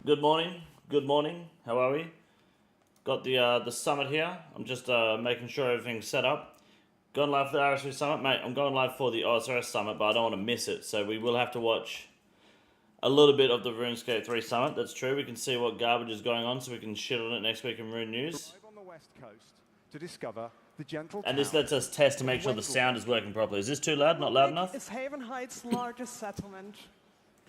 Good morning. Good morning. How are we? Got the summit here. I'm just making sure everything's set up. Going live for the RSV Summit, mate. I'm going live for the OSRS Summit, but I don't want to miss it. So we will have to watch a little bit of the RuneScape 3 Summit. That's true. We can see what garbage is going on, so we can shit on it next week in Rune News. On the west coast to discover the gentle And this lets us test to make sure the sound is working properly. Is this too loud? Not loud enough? It's Haven Heights' largest settlement.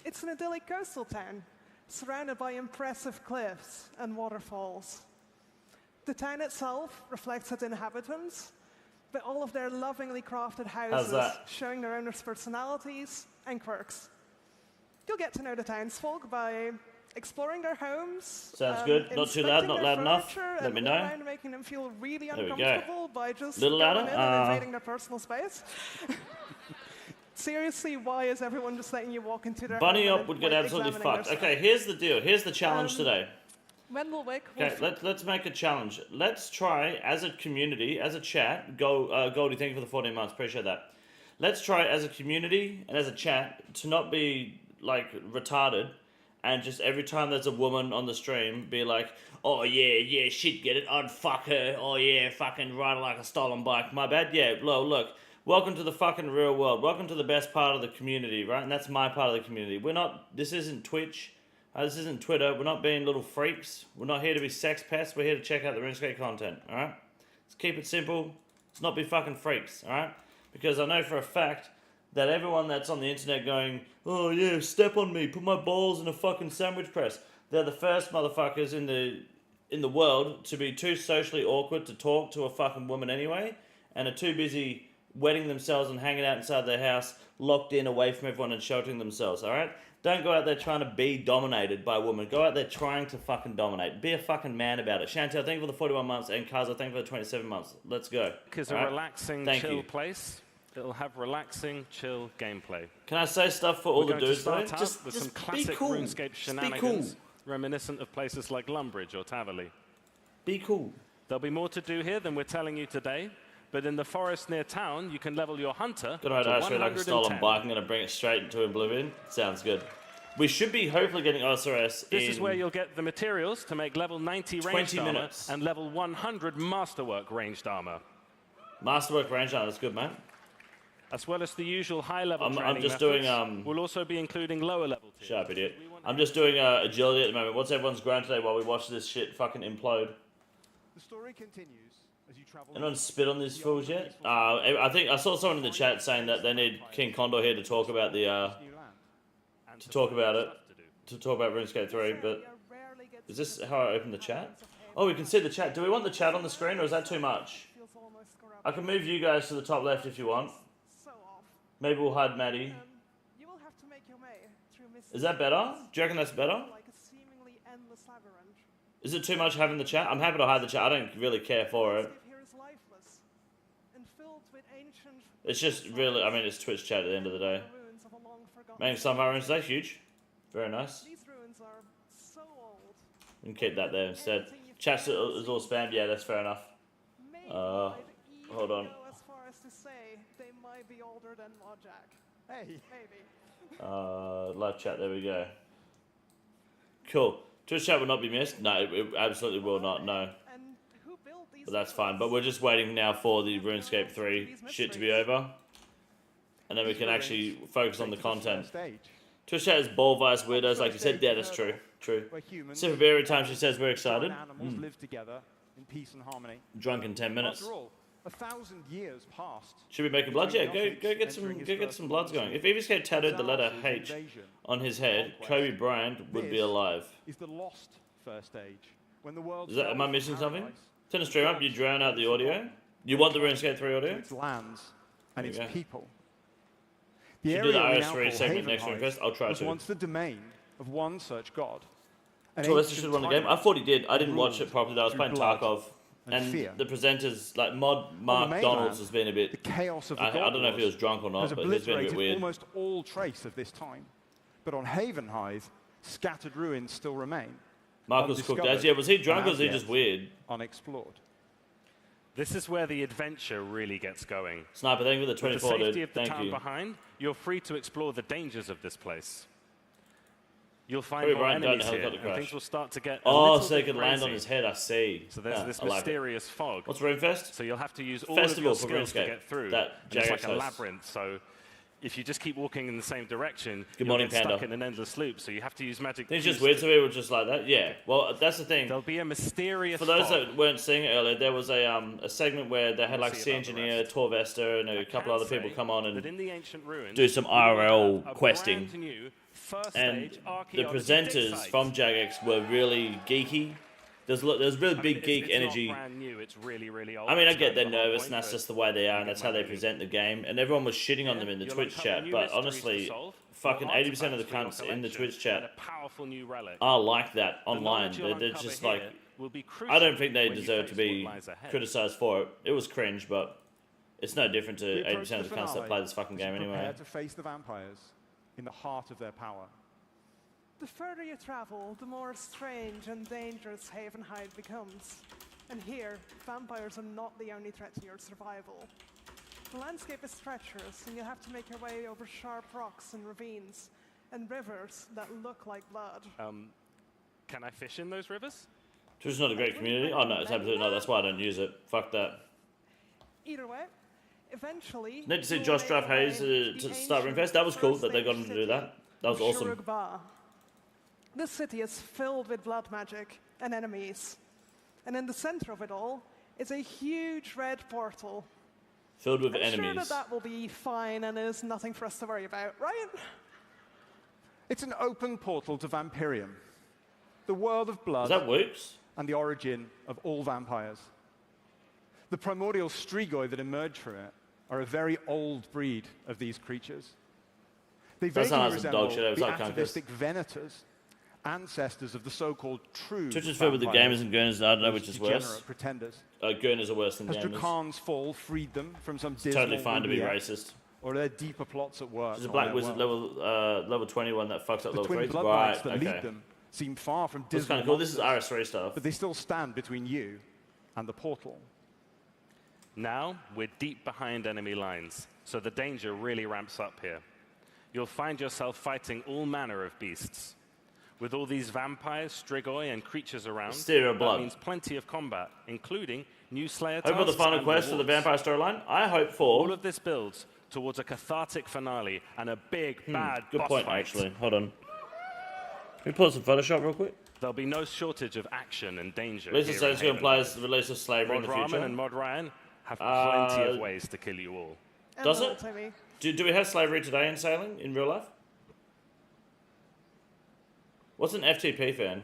It's an idyllic coastal town, surrounded by impressive cliffs and waterfalls. The town itself reflects its inhabitants, with all of their lovingly crafted houses showing their owners' personalities and quirks. You'll get to know the townsfolk by exploring their homes. Sounds good. Not too loud, not loud enough. Let me know. And making them feel really uncomfortable by just little going louder. in and invading their personal space. Seriously, why is everyone just letting you walk into their Bunny home up would get absolutely fucked. Okay, here's the deal. Here's the challenge today. Okay, let's make a challenge. Let's try as a community, as a chat. Goldie, thank you for the 14 months. Appreciate that. Let's try as a community and as a chat to not be like retarded, and just every time there's a woman on the stream, be like, oh yeah, shit, get it, I'd fuck her. Oh yeah, fucking ride like a stolen bike. My bad. Yeah, look. Welcome to the fucking real world. Welcome to the best part of the community, right? And that's my part of the community. This isn't Twitch. This isn't Twitter. We're not being little freaks. We're not here to be sex pests. We're here to check out the RuneScape content, alright? Let's keep it simple. Let's not be fucking freaks, alright? Because I know for a fact that everyone that's on the internet going, oh yeah, step on me, put my balls in a fucking sandwich press. They're the first motherfuckers in the world to be too socially awkward to talk to a fucking woman anyway, and are too busy wetting themselves and hanging out inside their house, locked in away from everyone and sheltering themselves, alright? Don't go out there trying to be dominated by a woman. Go out there trying to fucking dominate. Be a fucking man about it. Chantel, thank you for the 41 months, and Kaza, thank you for the 27 months. Let's go. It's a relaxing, chill place. It'll have relaxing, chill gameplay. Can I say stuff for all the dudes, though? Just with some classic RuneScape shenanigans, reminiscent of places like Lumbridge or Taverley. Be cool. There'll be more to do here than we're telling you today. But in the forest near town, you can level your hunter to 110. Like a stolen bike. I'm going to bring it straight into Oblivion. Sounds good. We should be hopefully getting OSRS This is where you'll get the materials to make level 90 ranged armor and level 100 masterwork ranged armor. Masterwork ranged armor, that's good, mate. As well as the usual high-level training I'm just methods, doing, we'll also be including lower-level tiers. Shut up, idiot. I'm just doing agility at the moment. What's everyone's grind today while we watch this shit fucking implode? The story continues. Anyone spit on these fools yet? I think I saw someone in the chat saying that they need King Condor here to talk about the to talk about RuneScape 3. But is this how I open the chat? Oh, we can see the chat. Do we want the chat on the screen, or is that too much? I can move you guys to the top left if you want. Maybe we'll hide Maddie. Is that better? Do you reckon that's better? Is it too much having the chat? I'm happy to hide the chat. I don't really care for it. It's just really, I mean, it's Twitch chat at the end of the day. Making some of our runes today, huge. Very nice. We can keep that there instead. Chat is all spammed, yeah, that's fair enough. Hold on. Live chat, there we go. Cool. Twitch chat will not be missed? No, it absolutely will not, no. But that's fine. But we're just waiting now for the RuneScape 3 shit to be over. And then we can actually focus on the content. Twitch chat is ball vice weirdos, like you said. Yeah, that's true. True. Except for every time she says we're excited. Drunk in 10 minutes. 1,000 years passed. Should we make a blood? Yeah, go get some bloods going. If Evescape tattooed the letter H on his head, Kobe Bryant would be alive. Is the lost first age. When the world am I missing something? Turn the stream up, you drown out the audio. You want the RuneScape 3 audio? Its lands and its people. The area do the RS3 segment next Runefest. I'll try to. Was once the domain of one such god. Torres should won the game. I thought he did. I didn't watch it properly. I was playing Tarkov. And the presenters, like Mark Donalds, has been a bit. The chaos of the I don't know if he was drunk or not, but he's been a bit weird. Almost all trace of this time, but on Havenhithe, scattered ruins still remain. Marcus cooked as was he drunk or was he just weird? Unexplored. This is where the adventure really gets going. Sniper, thank you for the 24, With the safety dude. of the town behind, you're free to explore the dangers of this place. you'll find more enemies here, and things will start to get so they can land on his head, I see. So there's this mysterious fog. What's Runefest? So you'll have to use all of your skills to get through. It's like a hosts. labyrinth, so if you just keep walking in the same direction, you'll get Panda. stuck in an endless loop, so you have to use magic. It's just weird to people just like that. Yeah, well, that's the thing. There'll be a mysterious For those that weren't seeing it earlier, there was a segment where they had like Sea Engineer, Torvester, and a couple other people come on and do some IRL questing. And the presenters from Jagex were really geeky. There's really big geek energy. I mean, I get they're nervous, and that's just the way they are, and that's how they present the game. And everyone was shitting on them in the Twitch chat, but honestly, fucking 80% of the cunts in the Twitch chat are like that online. They're just like, I don't think they deserve to be criticized for it. It was cringe, but it's no different to 80% of the cunts that play this fucking game anyway. Prepare to face the vampires in the heart of their power. The further you travel, the more strange and dangerous Havenhide becomes. And here, vampires are not the only threat to your survival. The landscape is treacherous, and you'll have to make your way over sharp rocks and ravines, and rivers that look like blood. Can I fish in those rivers? Twitch is not a great community. Oh no, it's absolutely not. That's why I don't use it. Fuck that. Either way, eventually... Need to see Josh drive Hayes to start Runefest. That was cool that they got him to do that. That was awesome. This city is filled with blood magic and enemies. And in the center of it all is a huge red portal. Filled with I'm enemies. Sure that will be fine and is nothing for us to worry about, right? It's an open portal to Vampirium, the world of blood. Is that Woops? And the origin of all vampires. The primordial strigoi that emerge from it are a very old breed of these creatures. They vaguely resemble the atavistic venators, ancestors of the so-called true Twitch is filled with the gamers and Gurners. I don't know which is worse. Pretenders. Gurners are worse than gamers. Has Drakan's fall freed them from some dismal totally fine to be racist. Or are there deeper plots at work? There's a Black Wizard level 21 that fucks up level 3. The twin bloodlines that lead them seem far from dismal. That's kind of cool. This is RS3 stuff. But they still stand between you and the portal. Now we're deep behind enemy lines, so the danger really ramps up here. You'll find yourself fighting all manner of beasts. With all these vampires, strigoi, and creatures around, that means plenty of combat, including new Slayer tasks. Hope for the final quest for the vampire storyline. I hope for... All of this builds towards a cathartic finale and a big, bad good boss point, fight. actually. Hold on. Can we pull some Photoshop real quick? There'll be no shortage of action and danger. Lisa says going to play as the release of slavery in the future. Mod and Mod Ryan have plenty of ways to kill you all. Does it? Do we have slavery today in sailing, in real life? What's an FTP fan?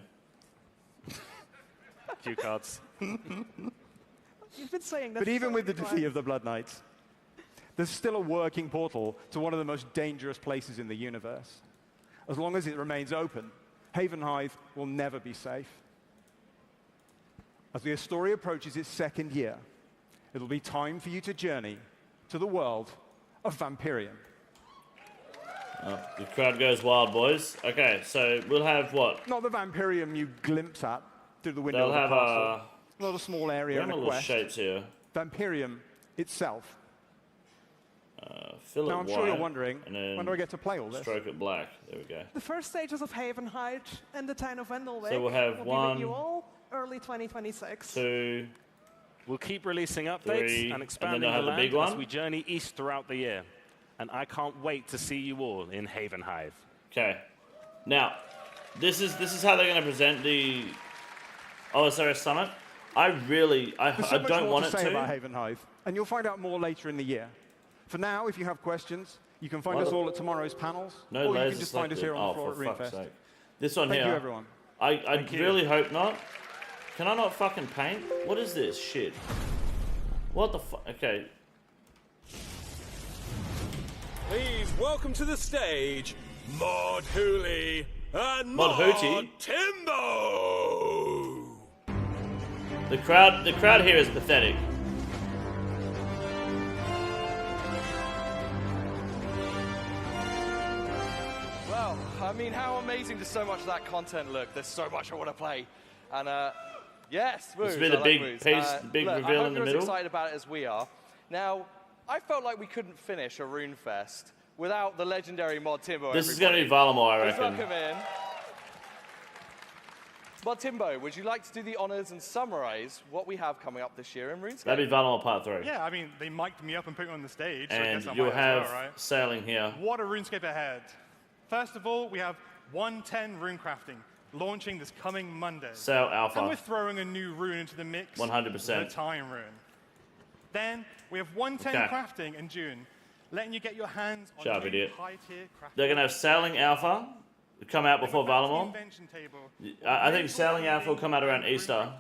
Cue cards. You've been saying that. But even with the defeat of the Blood Knights, there's still a working portal to one of the most dangerous places in the universe. As long as it remains open, Havenhide will never be safe. As the story approaches its second year, it'll be time for you to journey to the world of Vampirium. Oh, the crowd goes wild, boys. Okay, so we'll have what? Not the Vampirium you glimpse at through the window of the castle. Not a small area in a quest. Shapes here. Vampirium itself. Fill it now, I'm sure you're wondering, when do I get to play all this? Stroke it black. There we go. The first stages of Havenhide and the town of Wendelwick so we'll have will be with you all early 2026. 2. We'll keep releasing updates 3, and expanding the land as we journey east throughout the year. And I can't wait to see you all in Havenhide. Okay. Now, this is how they're going to present the OSRS Summit. I don't want it to. Say about Havenhide, and you'll find out more later in the year. For now, if you have questions, you can find us all at tomorrow's panels, or you can just find us here on the floor at Runefest. This one here. Thank you, everyone. I really hope not. Can I not fucking paint? What is this shit? What the fuck? Okay. Please welcome to the stage, Mod Hooley and Mod Timbo. The crowd here is pathetic. Well, I mean, how amazing does so much of that content look? There's so much I want to play, and yes, This will be the big piece, the big reveal in the middle. I hope you're as excited about it as we are. Now, I felt like we couldn't finish a Runefest without the legendary Mod Timbo. This is going to be Varlamore, I reckon. Welcome in. But Timbo, would you like to do the honors and summarize what we have coming up this year in RuneScape? That'd be Varlamore Part 3. Yeah, I mean, they mic'd me up and put me on the stage. And so I guess I you'll might have as well, right? sailing here. What a RuneScape ahead. First of all, we have 110 rune crafting, launching this coming Monday. Sail Alpha. And we're throwing a new rune into the mix. 100%. The Time Rune. Then we have 110 crafting in June, letting you get your hands on high-tier crafting. They're going to have Sailing Alpha come out before Varlamore. I think Sailing Alpha will come out around Easter.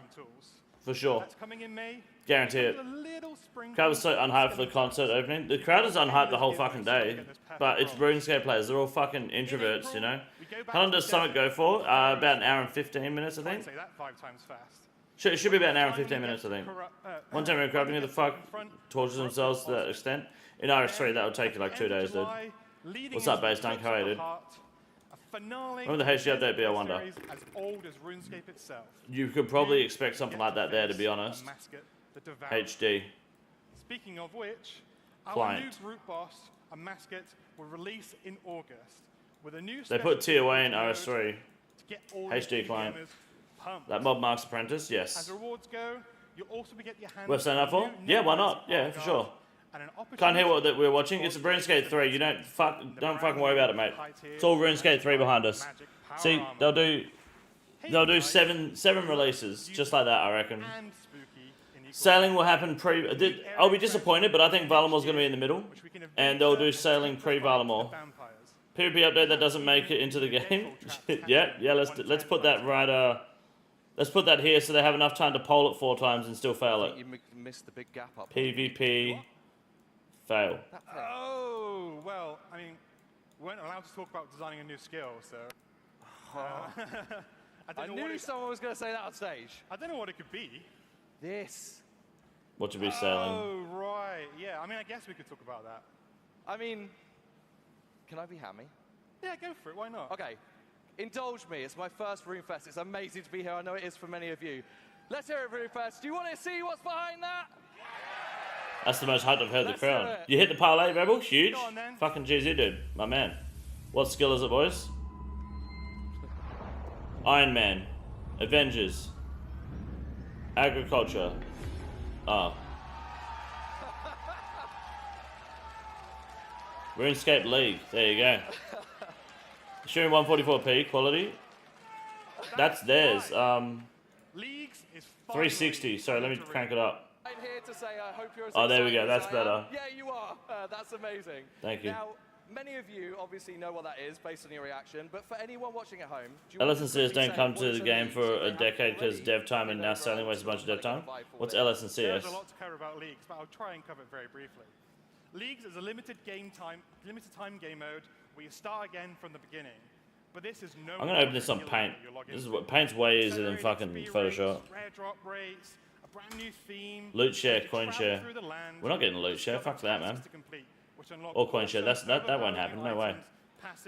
For sure. That's coming in May. Guarantee it. Crowd was so unhyped for the concert opening. The crowd is unhyped the whole fucking day. But it's RuneScape players. They're all fucking introverts, you know? How long does Summit go for? About an hour and 15 minutes, I think. Say that 5 times fast. It should be about an hour and 15 minutes, I think. One time we're crafting, who the fuck tortures themselves to that extent? In RS3, that would take you like 2 days, dude. What's up, base dunk? How are you, dude? Remember the HD update be, I wonder? As old as RuneScape itself. You could probably expect something like that there, to be honest. HD. Speaking of which, Client. our new group boss, a mascot, will release in August with a new. They put TOA in RS3. HD client. Pumped. That Mob Marks Apprentice, yes. As rewards go, you'll also be getting your hands. Worth signing up for? Yeah, why not? Yeah, for sure. Can't hear what that we're watching. It's a RuneScape 3. You don't fucking worry about it, mate. It's all RuneScape 3 behind us. See, they'll do seven releases just like that, I reckon. Sailing will happen I'll be disappointed, but I think Varlamore's going to be in the middle, and they'll do sailing pre-Varlamore. PvP update that doesn't make it into the game. yeah. Let's put that right. Let's put that here so they have enough time to poll it 4 times and still fail it. You missed the big gap up. PvP fail. Oh well, I mean, we weren't allowed to talk about designing a new skill, so. I knew someone was going to say that on stage. I don't know what it could be. This. What should be sailing? Oh, right. Yeah, I mean, I guess we could talk about that. I mean, can I be hammy? Yeah, go for it. Why not? Okay. Indulge me. It's my first RuneFest. It's amazing to be here. I know it is for many of you. Let's hear it, RuneFest. Do you want to see what's behind that? That's the most hyped I've heard the crowd. You hit the parlay, Rebel? Huge. Go on, then. Fucking GZ, dude. My man. What skill is it, boys? Iron Man. Avengers. Agriculture. Oh. RuneScape League. There you go. Shooting 144p quality. That's theirs. Leagues is 360. Sorry, let me crank it up. I'm here to say I hope you're as Oh, there we go. excited That's as I better. am. Yeah, you are. That's amazing. Thank you. Now, many of you obviously know what that is based on your reaction, but for anyone watching at home, do you want LS&CS to don't say come what to the some game leagues for that a they decade have because already dev time and now in their selling wastes a bunch of dev time. What's LS&CS? There's a lot to cover about Leagues, but I'll try and cover it very briefly. Leagues is a limited time game mode where you start again from the beginning. But this is no. I'm gonna open this on Paint. This is what Paint's way easier than fucking Photoshop. Rare drop rates, a brand new theme. Loot share, coin share. We're not getting loot share. Fuck that, man. Or coin share. That won't happen. No way.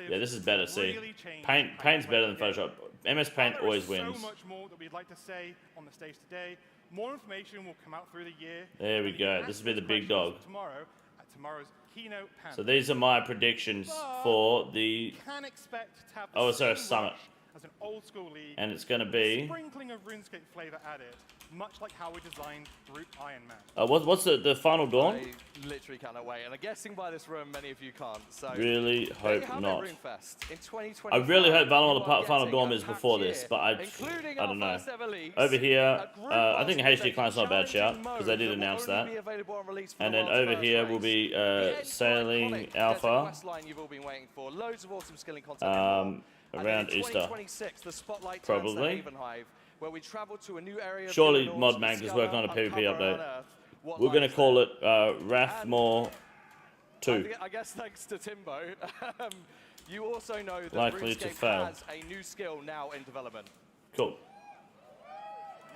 Yeah, this is better. See, Paint's better than Photoshop. MS Paint always wins. So much more that we'd like to say on the stage today. More information will come out through the year. There we go. This will be the big dog. Tomorrow at tomorrow's keynote panel. So these are my predictions for the Can expect to have OSR Summit. As an old school league, and it's going to be sprinkling of RuneScape flavor added, much like how we designed Group Iron Man. What's the final dawn? I literally cannot wait, and I'm guessing by this room many of you can't. So really hope not. In 2020, I really hope Varlamore final dawn is before this, but I don't know. Over here, I think HD Client's not a bad shout because they did announce that. And then over here will be Sailing Alpha. Around Easter, probably. Surely ModMag is working on a PvP update. We're going to call it Rathmore 2. I guess thanks to Timbo, you also know that likely to fail. Has a new skill now in development. Cool.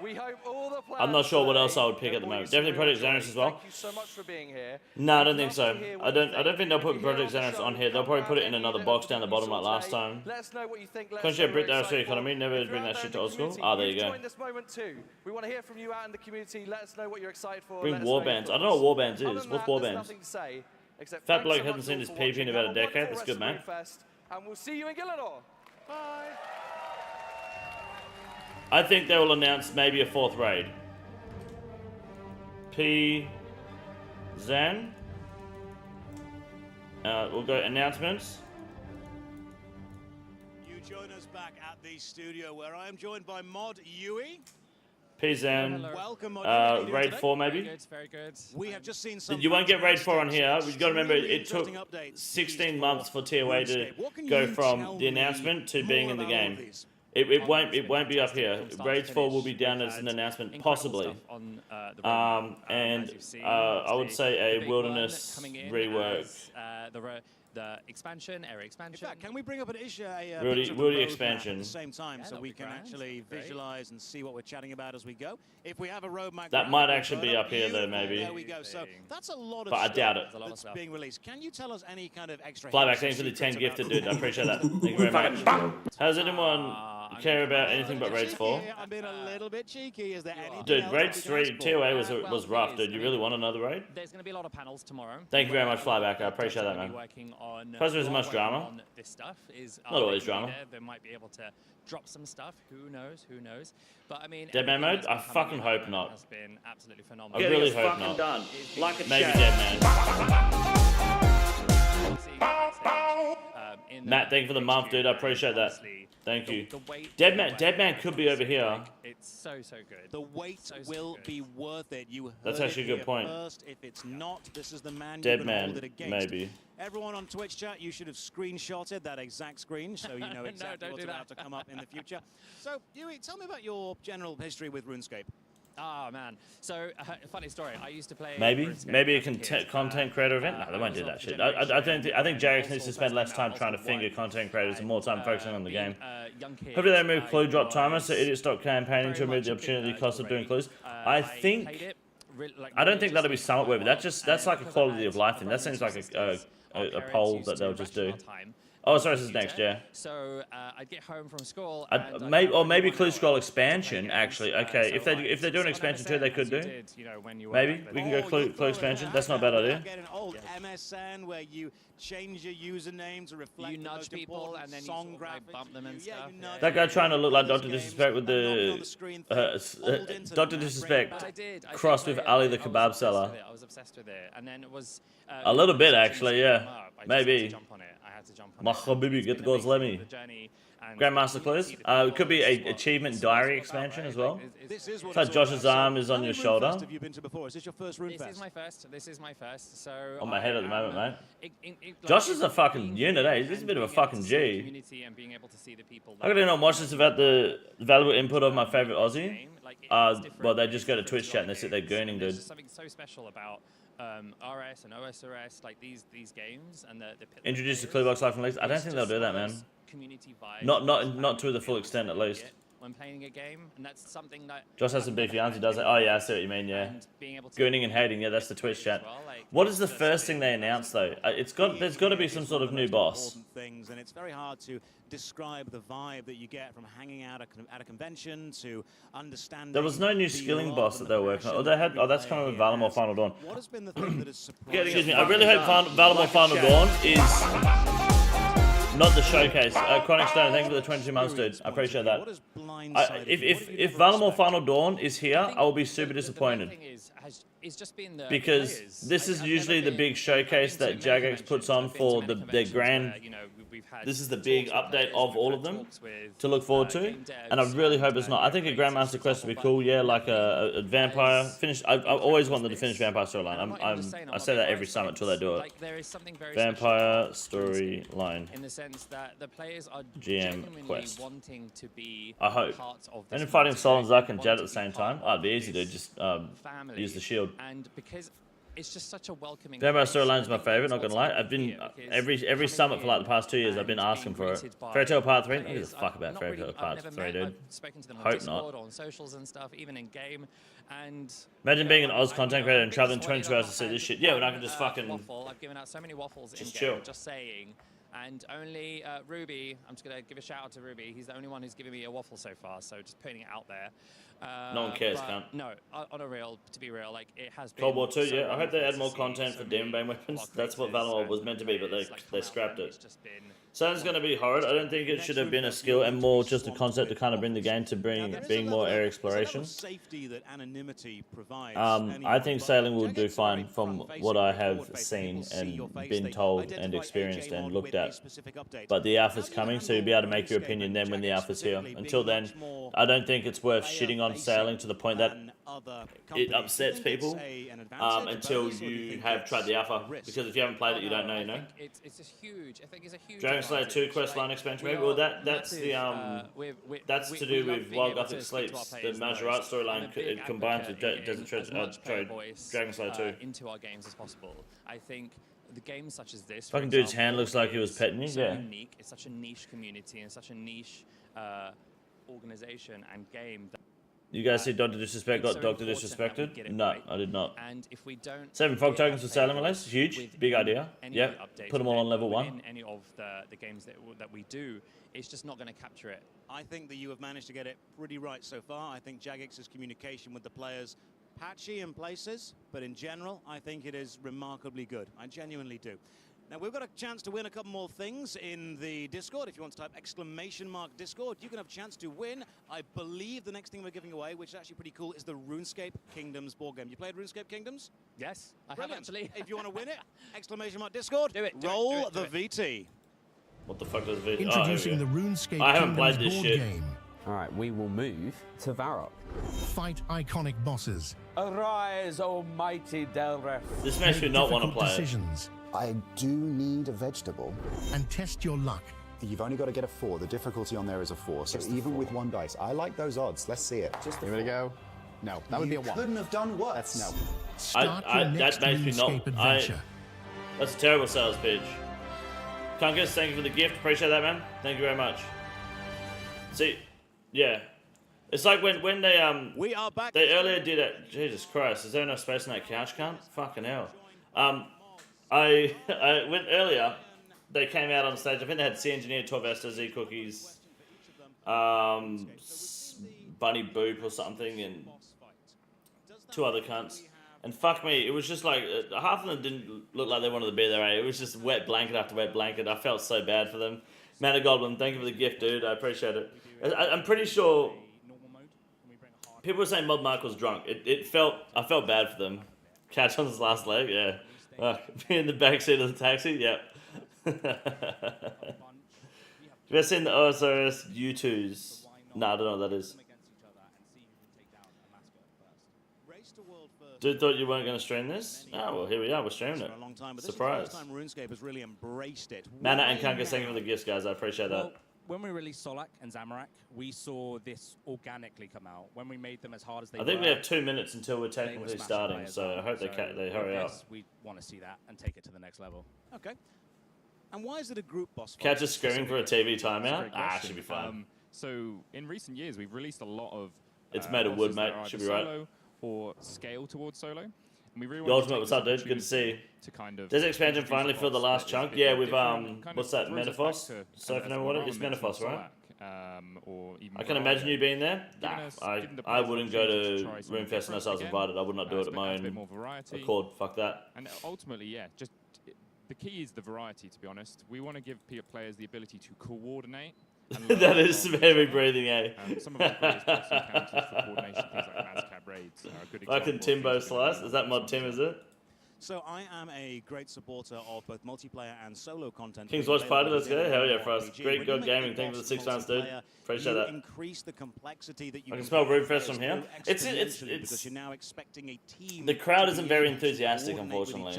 We hope all the I'm not sure what else I would pick at the moment. Definitely Project Zanaris as well. Thank you so much for being here. No, I don't think so. I don't think they'll put Project Zanaris on here. They'll probably put it in another box down the bottom like last time. Let us know what you think. Concept Brit RC economy, never bring that shit to old school. Ah, there you go. This moment too. We want to hear from you out in the community. Let us know what you're excited for. Bring warbands. I don't know what warbands is. What's warbands? Fat bloke hasn't seen his PP in about a decade. That's good, man. And we'll see you in Gillinor. Bye. I think they will announce maybe a 4th raid. P. Zan. We'll go announcements. You join us back at the studio where I am joined by Mod Yui. P. Zan. Welcome, Mod Yui. Raid 4 maybe. Very good, very good. We have just seen some. You won't get raid 4 on here. We've got to remember it took 16 months for THCA to go from the announcement to being in the game. It won't be up here. Raids 4 will be down as an announcement, possibly. And I would say a wilderness rework. The expansion, area expansion. In fact, can we bring up an issue, Woody expansion at the same time, so we can actually visualize and see what we're chatting about as we go? If we have a roadmap, that might actually be up here though, maybe. There we go. So that's a lot of but I doubt it. That's being released. Can you tell us any kind of extra? Flyback, thanks for the 10 gifted, dude. I appreciate that. Thank you very much. How's anyone care about anything but Raids 4? I'm being a little bit cheeky. Is there any? Dude, Raids 3 TOA was rough, dude. You really want another raid? There's going to be a lot of panels tomorrow. Thank you very much, Flyback. I appreciate that, man. Plus, there's much drama. This stuff is not always drama. They might be able to drop some stuff. Who knows? Who knows? But I mean, Deadman mode? I fucking hope not. Has been absolutely phenomenal. I really hope not. Done. Like a maybe chat. Deadman. Matt, thank you for the month, dude. I appreciate that. Thank you. Deadman could be over here. It's so good. The wait will be worth it. You heard That's actually a good point. First. If it's not, this is the man Deadman, maybe. Everyone on Twitch chat, you should have screenshotted that exact screen so you know exactly what's about to come up in the future. So, Yui, tell me about your general history with RuneScape. Oh man, so funny story. I used to play. Maybe a content creator event. No, they won't do that shit. I think Jagex needs to spend less time trying to finger content creators and more time focusing on the game. Hopefully they remove clue drop timer so idiots stop campaigning to remove the opportunity cost of doing clues. I don't think that'll be Summit Web. That's like a quality of life thing. That seems like a poll that they'll just do. Oh, sorry, this is next, yeah. So I'd get home from school. Maybe Clue Scroll expansion. Actually, okay. If they do an expansion too, they could do. Maybe we can go Clue expansion. That's not a bad idea. Get an old MSN where you change your username to reflect you nudge people and then you sort of, like, bump them and stuff. That guy trying to look like Dr. Disrespect with the Dr. Disrespect crossed with Ali the kebab seller. I was obsessed with it, and then it was a little bit actually, yeah. Maybe. I had to jump on My habibi, get the goals, let me. Grandmaster Clues. It could be a achievement diary expansion as well. So Josh's arm is on your shoulder. Have you been to before? Is this your first Runefest? This is my first. So on my head at the moment, mate. Josh is a fucking unit, eh? He's a bit of a fucking G. I gotta not watch this about the valuable input of my favorite Aussie. Well, they just go to Twitch chat and they sit there gooning, dude. There's something so special about RS and OSRS, like these games, and the introduce the clue box live from leaks. I don't think they'll do that, man. Community vibe. Not to the full extent, at least. When playing a game, and that's something that Josh has some beefy arms. He does it. Oh yeah, I see what you mean. Yeah. Gooning and hating. Yeah, that's the Twitch chat. What is the first thing they announced though? There's got to be some sort of new boss. Things, and it's very hard to describe the vibe that you get from hanging out at a convention to understanding. There was no new skilling boss that they were working on. Oh, they had. Oh, that's coming with Varlamore Final Dawn. What has been the thing that has surprised? Excuse me. I really hope Varlamore Final Dawn is not the showcase. Chronic Stone, thank you for the 22 months, dude. I appreciate that. If Varlamore Final Dawn is here, I will be super disappointed. Because this is usually the big showcase that Jagex puts on for their grand. This is the big update of all of them to look forward to, and I really hope it's not. I think a Grandmaster Quest would be cool, yeah, like a vampire finish. I always wanted to finish vampire storyline. I say that every summit till they do it. Vampire storyline. In the sense that the players are GM quest. wanting to be I hope. And then fighting Sol and Zuck and Jad at the same time. Oh, it'd be easy to just use the shield. And because it's just such a welcoming. Vampire storyline is my favorite. Not gonna lie, I've been every summit for like the past 2 years. I've been asking for it. Fairy Tale Part 3. Who gives a fuck about Fairy Tale Part 3, dude? Hope not. On socials and stuff, even in game. And imagine being an Oz content creator and traveling 22 hours to see this shit. Yeah, when I can just fucking. I've given out so many waffles in just game. chill. Just saying. And only Ruby, I'm just going to give a shout out to Ruby. He's the only one who's given me a waffle so far, so just putting it out there. No one cares, cunt. No, on a real, to be real, like it has been. Cold War 2, so yeah. I hope they add more wonderful to see content so for many Demon Bane weapons. block That's what creators Varlamore was and meant to be, but players, they come out scrapped and it. it's just been Sounds going to be horrid. I don't think it should have been a skill and more just a concept to kind of bring the game to being more area exploration. Safety that anonymity provides. I think sailing will do fine from what I have seen and been told and experienced and looked at. But the alpha's coming, so you'll be able to make your opinion then when the alpha's here. Until then, I don't think it's worth shitting on sailing to the point that it upsets people until you have tried the alpha. Because if you haven't played it, you don't know, you know? It's a huge, I think it's a huge Dragon Slayer 2 quest line expansion, maybe? Well, that's the that's to do with Wild Gothic Sleeps. The Majorat storyline it combines with Desert Dragon Slayer 2. Into our games as possible. I think the games such as this. Fucking dude's hand looks like he was petting you. So yeah. Unique. It's such a niche community and such a niche organization and game. You guys see Dr. Disrespect got Dr. Disrespected? No, right. I did not. And if we don't 7 frog tokens for sailing release, huge, big idea. Yep, put them all on level 1. In any of the games that we do, it's just not going to capture it. I think that you have managed to get it pretty right so far. I think Jagex's communication with the players patchy in places, but in general, I think it is remarkably good. I genuinely do. Now, we've got a chance to win a couple more things in the Discord. If you want to type !Discord, you can have a chance to win. I believe the next thing we're giving away, which is actually pretty cool, is the RuneScape Kingdoms board game. You played RuneScape Kingdoms? Yes, I Brilliant. have actually. If you want to win it, !Discord, do it, roll the VT. What the fuck does VT? Introducing the RuneScape I haven't played Kingdoms this board shit. game. All right, we will move to Varrock. Fight iconic bosses. Arise, almighty Delref. This makes me not want to play decisions. I do need a vegetable. And test your luck. You've only got to get a 4. The difficulty on there is a 4. So even with 1 dice, I like those odds. Let's see it. Just Give it a go. No, that would be a 1. Couldn't have done worse. No. Start your next that makes me not. RuneScape adventure. That's a terrible sales pitch. Kunkus, thank you for the gift. Appreciate that, man. Thank you very much. See, yeah. It's like when they we are back. They earlier did it. Jesus Christ, is there enough space on that couch, cunt? Fucking hell. I went earlier. They came out on stage. I think they had C Engineer, 12 Esther, Z Cookies, Bunny Boop or something, and 2 other cunts. And fuck me, it was just like half of them didn't look like they wanted to be there. Eh? It was just wet blanket after wet blanket. I felt so bad for them. Man of Goblin, thank you for the gift, dude. I appreciate it. I'm pretty sure people were saying Mod Mark was drunk. I felt bad for them. Catch on his last leg, yeah. Be in the backseat of the taxi, yep. Have you ever seen the OSRS U2s? No, I don't know what that is. Dude thought you weren't going to stream this? Oh, well, here we are. We're streaming it. Surprise. This is the first time RuneScape has really embraced it. Mana and Kunkus, thank you for the gifts, guys. I appreciate that. Well, when we released Solak and Zamorak, we saw this organically come out. When we made them as hard as they were. I think we have 2 minutes until we're technically starting, so I hope they hurry up. We want to see that and take it to the next level. Okay. And why is it a group boss fight? Catch us screaming for a TV timeout? Should be fun. So in recent years, we've released a lot of. It's made of wood, mate. Should be right. Or scale towards solo. And we really the Ultimate, what's up, dude? Good to see you. To kind of. Does expansion finally fill the last chunk? Yeah, with what's that? Menafos? So if you know what it is, Menafos, right? Or even I can imagine you being there. Nah, I wouldn't go to Runefest unless I was invited. I would not do it at my own accord. Fuck that. And ultimately, yeah, just the key is the variety. To be honest, we want to give players the ability to coordinate. That is some heavy breathing, eh? Some of our players also counters for coordination, things like Mazcab raids are a good example. Fucking Timbo Slice. Is that Mod Tim, is it? So I am a great supporter of both multiplayer and solo content. King's Watch Party, let's go. Hell yeah, for us. Great God Gaming, thank you for the 6 rounds, dude. Appreciate that. Increase the complexity that you I can smell Runefest from here. It's because you're now expecting a team. The crowd isn't very enthusiastic, unfortunately.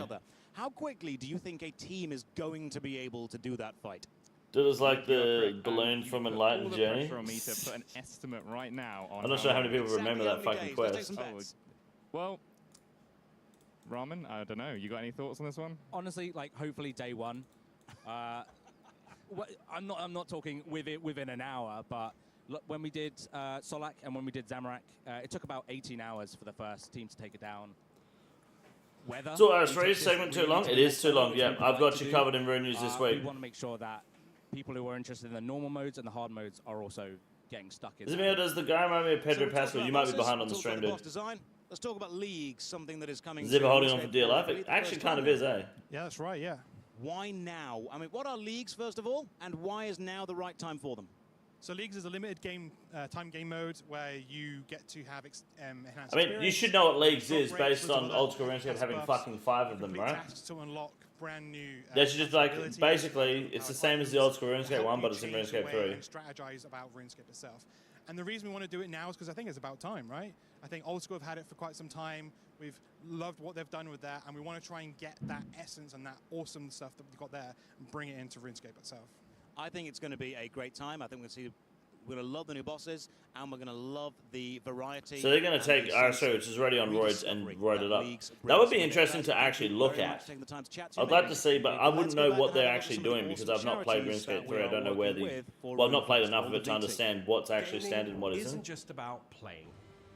How quickly do you think a team is going to be able to do that fight? It was like the balloon from Enlightened Journey. For me to put an estimate right now on. I'm not sure how many people remember that fucking quest. Well, Ramen, I don't know. You got any thoughts on this one? Honestly, like hopefully day one. I'm not talking within an hour, but look, when we did Solak and when we did Zamorak, it took about 18 hours for the first team to take it down. Weather. So our race segment too long? It is too long. Yeah, I've got you covered in Rune News this week. We want to make sure that people who are interested in the normal modes and the hard modes are also getting stuck in. Does it mean does the guy remind me of Pedro Pascal? You might be behind on the stream, dude. Let's talk about leagues, something that is coming. Zipper holding on for dear life. It actually kind of is, eh? Yeah, that's right. Yeah. Why now? I mean, what are leagues first of all, and why is now the right time for them? So Leagues is a limited time game mode where you get to have enhanced. I mean, you should know what Leagues is based on old school RuneScape having fucking 5 of them, right? Tasks to unlock brand new. They should just like basically it's the same as the old school RuneScape 1, but it's in RuneScape 3. And strategize about RuneScape itself. And the reason we want to do it now is because I think it's about time, right? I think old school have had it for quite some time. We've loved what they've done with that, and we want to try and get that essence and that awesome stuff that we've got there and bring it into RuneScape itself. I think it's going to be a great time. I think we're going to love the new bosses, and we're going to love the variety. So they're going to take RSO, which is already on roids, and roid it up. That would be interesting to actually look at. I'd like to see, but I wouldn't know what they're actually doing because I've not played RuneScape 3. I don't know where the... Well, I've not played enough of it to understand what's actually standard and what isn't. It isn't just about playing.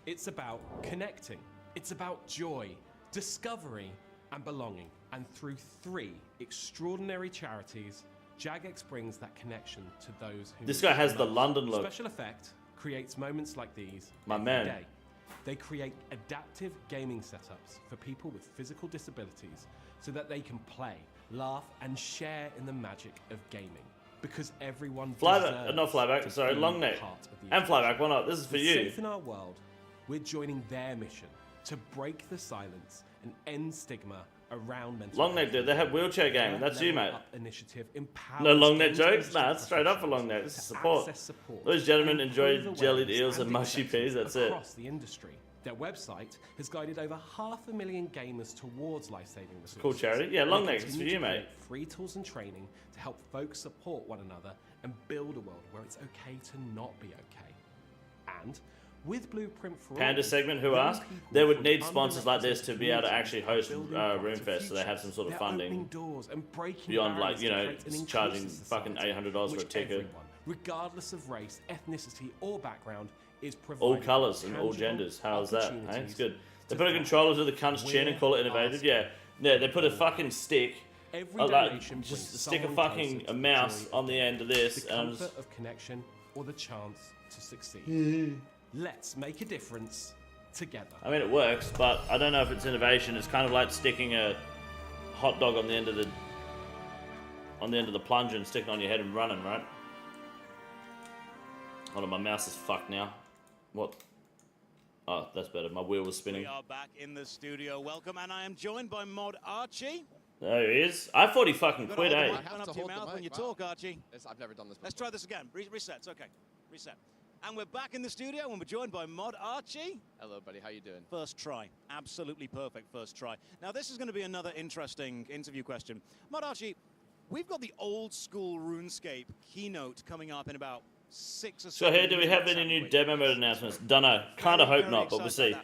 It's about connecting. It's about joy, discovery, and belonging. And through 3 extraordinary charities, Jagex brings that connection to those who... This guy has the London look. Special Effect creates moments like these every day. They create adaptive gaming setups for people with physical disabilities so that they can play, laugh, and share in the magic of gaming. Because everyone Flyback, not Flyback, sorry, Longneck. And Flyback, why not? This is for you. Safe in our world, we're joining their mission to break the silence and end stigma around mental Longneck, dude, they have wheelchair gaming. That's you, mate. Initiative No Longneck jokes? Nah, it's straight up for Longneck. This is support. Those gentlemen enjoy jellied eels and mushy peas. That's it. Across the industry, their website has guided over 500,000 gamers towards life-saving resources. Cool charity. Yeah, Longneck, it's for you, mate. Free tools and training to help folks support one another and build a world where it's okay to not be okay. And with Blueprint for Panda segment, who asked? They would need sponsors like this to be able to actually host Runefest, so they have some sort of funding beyond, like, you know, charging fucking $800 for a ticket. Regardless of race, ethnicity, or background, is all colours and all genders. How's that? Hey, it's good. They put a controller to the cunt's chin and call it innovative. Yeah, they put a fucking stick. Just stick a fucking mouse on the end of this. The comfort of connection or the chance to succeed. Let's make a difference together. I mean, it works, but I don't know if it's innovation. It's kind of like sticking a hot dog on the end of the plunger and sticking it on your head and running, right? Hold on, my mouse is fucked now. What? Oh, that's better. My wheel was spinning. We are back in the studio. Welcome, and I am joined by Mod Archie. There he is. I thought he fucking quit, eh? Up to your mouth when you talk, Archie. I've never done this before. Let's try this again. Reset. It's okay. Reset. And we're back in the studio, and we're joined by Mod Archie. Hello, buddy. How you doing? First try. Absolutely perfect first try. Now, this is going to be another interesting interview question. Mod Archie, we've got the old school RuneScape keynote coming up in about 6 or 7 So here, do we have any new demo mode announcements? Dunno. Kind of hope not, but we'll see.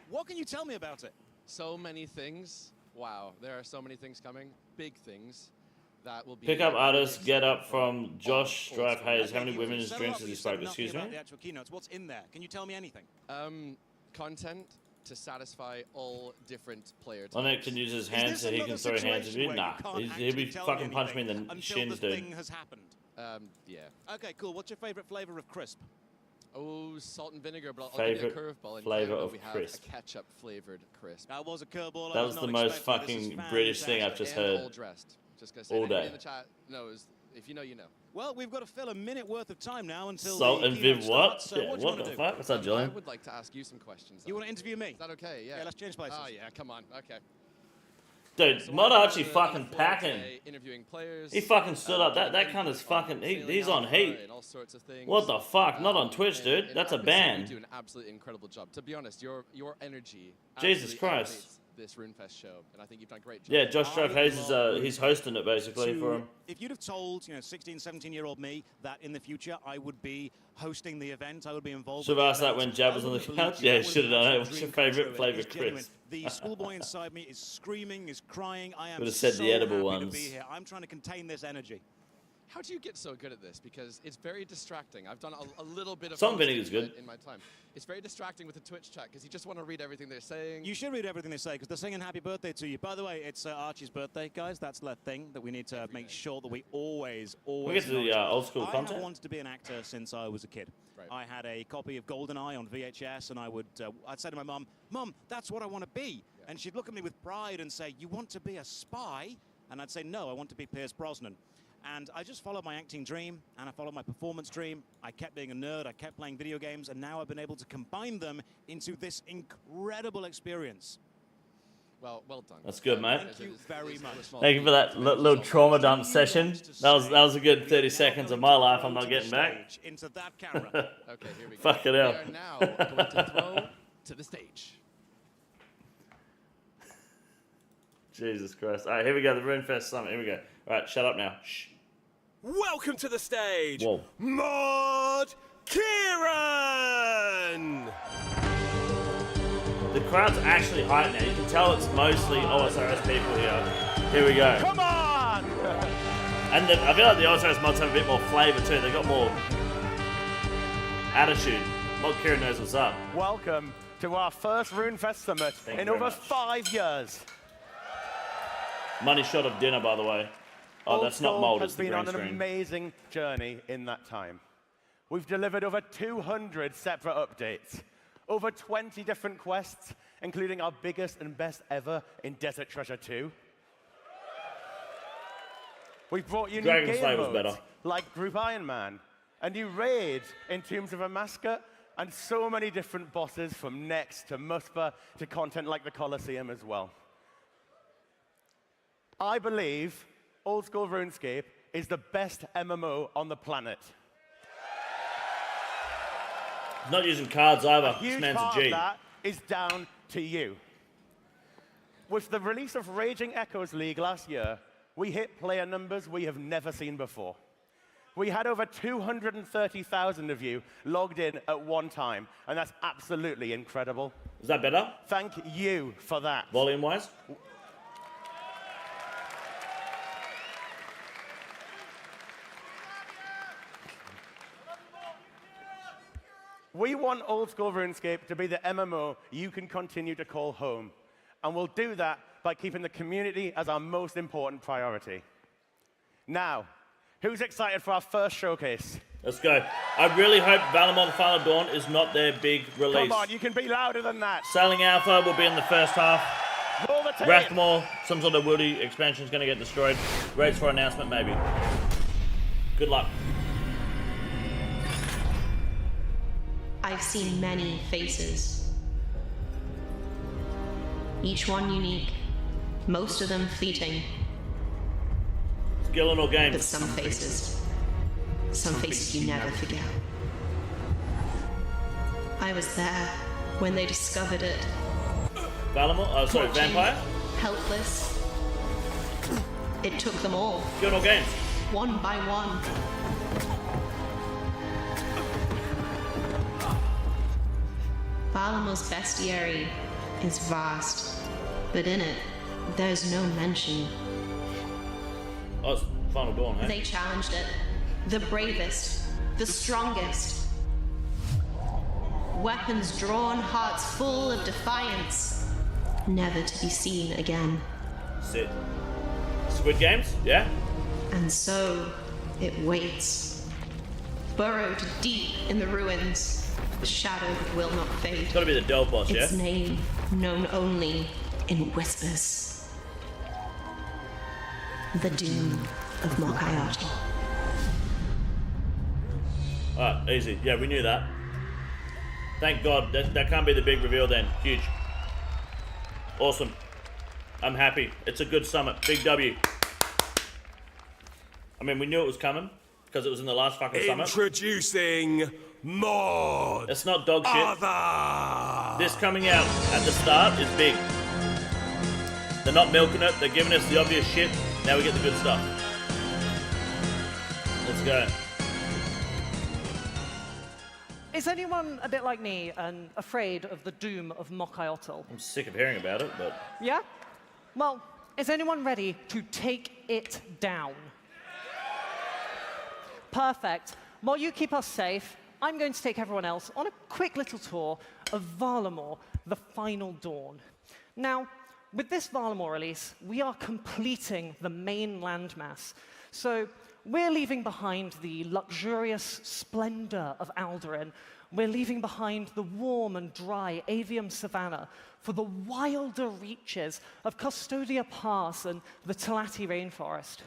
What can you tell me about it? So many things. Wow, there are so many things coming. Big things. That will be Pick up artists, get up from Josh Strife Hayes. How many women's drinks has he spoken? Excuse me? The actual keynotes. What's in there? Can you tell me anything? Content to satisfy all different player types. Longneck can use his hands so he can throw hands at you. Nah, he'll be fucking punch me in the shins, dude. Thing has happened. Yeah. Okay, cool. What's your favorite flavor of crisp? Oh, salt and vinegar, but I'll give you a curveball. Flavor of we have crisp. A ketchup flavored crisp. That was a curveball. That was the most fucking British thing I've just heard. All dressed. Just gonna say all day. In the chat knows. If you know, you know. Well, we've got to fill a minute worth of time now until Salt and Viv what? So yeah, what the fuck? What's up, Julian? I would like to ask you some questions. You want to interview me? Is that okay? Yeah. Yeah, let's change places. Oh yeah, come on. Okay. Dude, so Mod Archie fucking packing. Interviewing players. He fucking stood up. That kind of fucking. He's on heat. And all sorts of things. What the fuck? Not on Twitch, dude. That's a ban. You do an absolutely incredible job. To be honest, your energy. Jesus Christ. This RuneFest show, and I think you've done a great job. Yeah, Josh Strife Hayes is he's hosting it basically for him. If you'd have told 16, 17-year-old me that in the future I would be hosting the event, I would be involved. Should have asked that when Jab was on the couch. Yeah, should have done it. What's your favourite flavour crisp? The schoolboy inside me is screaming, is crying. I am would have said so the edible happy ones. To be here. I'm trying to contain this energy. How do you get so good at this? Because it's very distracting. I've done a little bit of Some vinegar is good in my time. It's very distracting with the Twitch chat because you just want to read everything they're saying. You should read everything they say because they're singing happy birthday to you. By the way, it's Archie's birthday, guys. That's the thing that we need to make sure that we always. We get to the old school content. I have wanted to be an actor since I was a kid. Right. I had a copy of GoldenEye on VHS, and I'd say to my mum, "Mum, that's what I want to be." Yeah. And she'd look at me with pride and say, "You want to be a spy?" And I'd say, "No, I want to be Pierce Brosnan." And I just followed my acting dream, and I followed my performance dream. I kept being a nerd, I kept playing video games, and now I've been able to combine them into this incredible experience. Well done. That's good, mate. Thank you very much. Thank you for that little trauma dump session. That was a good 30 seconds of my life I'm not getting back. Into that camera. Okay, here we go. Fuck it out. We are now going to throw to the stage. Jesus Christ. All right, here we go. The Runefest Summit. Here we go. All right, shut up now. Shh. Welcome to the stage, Whoa. Mod Kieran! The crowd's actually hyped now. You can tell it's mostly OSRS people here. Here we go. Come on! And I feel like the OSRS mods have a bit more flavour too. They've got more attitude. Mod Kieran knows what's up. Welcome to our first Runefest Summit in over 5 years. Money shot of dinner, by the way. Oh, that's not mold, it's the green screen. Has been on an amazing journey in that time. We've delivered over 200 separate updates, over 20 different quests, including our biggest and best ever in Desert Treasure 2. We've brought you new game modes like Group Iron Man, a new raid in Tombs of Amaska, and so many different bosses from Next to Muspa to content like the Colosseum as well. I believe Old School RuneScape is the best MMO on the planet. Not using cards either. A huge part of that is down to you. With the release of Raging Echoes League last year, we hit player numbers we have never seen before. We had over 230,000 of you logged in at one time, and that's absolutely incredible. Is that better? Thank you for that. Volume-wise? We want Old School RuneScape to be the MMO you can continue to call home. And we'll do that by keeping the community as our most important priority. Now, who's excited for our first showcase? Let's go. I really hope Varlamore The Final Dawn is not their big release. Come on, you can be louder than that. Sailing Alpha will be in the first half. Roll the tape. Rathmore, some sort of Woody expansion is going to get destroyed. Raids for announcement, maybe. Good luck. I've seen many faces, each one unique, most of them fleeting. Skill in all games. But some faces you never forget. I was there when they discovered it. Varlamore? Oh, sorry, Watching, Vampire? Helpless. It took them all. Skill in all games. One by one. Varlamore's bestiary is vast, but in it, there's no mention. Oh, it's Final Dawn, eh? They challenged it. The bravest, the strongest. Weapons drawn, hearts full of defiance. Never to be seen again. Sit. Squid Games? Yeah? And so, it waits. Burrowed deep in the ruins. The shadow will not fade. It's gotta be the Delve boss, yeah? Its name known only in whispers. The Doom of Mokayati. Alright, easy. Yeah, we knew that. Thank God. That can't be the big reveal then. Huge. Awesome. I'm happy. It's a good summit. Big W. I mean, we knew it was coming because it was in the last fucking summit. Introducing Mod. It's not dog shit. This coming out at the start is big. They're not milking it. They're giving us the obvious shit. Now we get the good stuff. Let's go. Is anyone a bit like me and afraid of the doom of Mokayotl? I'm sick of hearing about it, but... Yeah? Well, is anyone ready to take it down? Perfect. While you keep us safe, I'm going to take everyone else on a quick little tour of Varlamore, the Final Dawn. Now, with this Varlamore release, we are completing the main landmass. So we're leaving behind the luxurious splendor of Alderan. We're leaving behind the warm and dry avium savanna for the wilder reaches of Custodia Pass and the Talati rainforest.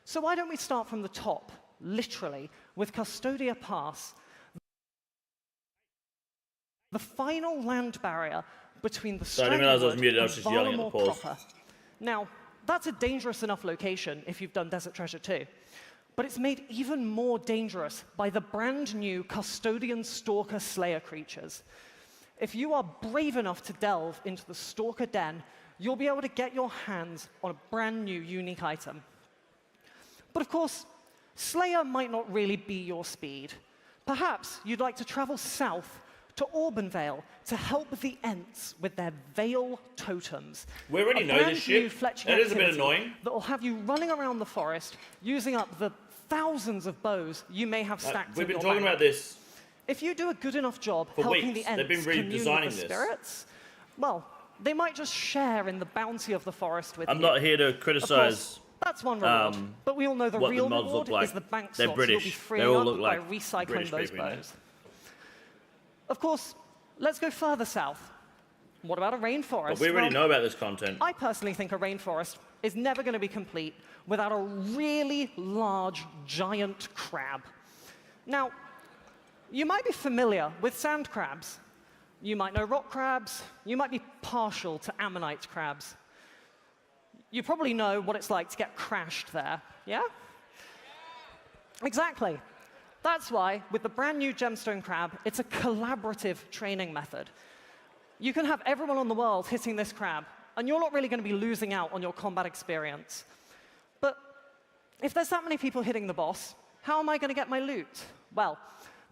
So why don't we start from the top, literally, with Custodia Pass, the final land barrier between the Stranglewood and Varlamore proper. Now, that's a dangerous enough location if you've done Desert Treasure 2. But it's made even more dangerous by the brand new Custodian Stalker Slayer creatures. If you are brave enough to delve into the Stalker Den, you'll be able to get your hands on a brand new unique item. But of course, Slayer might not really be your speed. Perhaps you'd like to travel south to Auburn to help the Ents with their Veil totems. We already know this shit. That is a bit annoying. That will have you running around the forest, using up the thousands of bows you may have stacked We've in been your talking map. about this. If you do a good enough job For helping weeks. the Ents They've been commune with redesigning the this. spirits, well, they might just share in the bounty of the forest with you. I'm not here to criticize. That's one reward, but we all know the what real the mods reward look like. is the bank They're slots British. you'll be They freeing all up look by like recycling British those people, you know? bows. Of course, let's go further south. What about a rainforest? But we already Well, know about this content. I personally think a rainforest is never going to be complete without a really large, giant crab. Now, you might be familiar with sand crabs. You might know rock crabs. You might be partial to ammonite crabs. You probably know what it's like to get crashed there, yeah? Exactly. That's why, with the brand new gemstone crab, it's a collaborative training method. You can have everyone in the world hitting this crab, and you're not really going to be losing out on your combat experience. But if there's that many people hitting the boss, how am I going to get my loot? Well,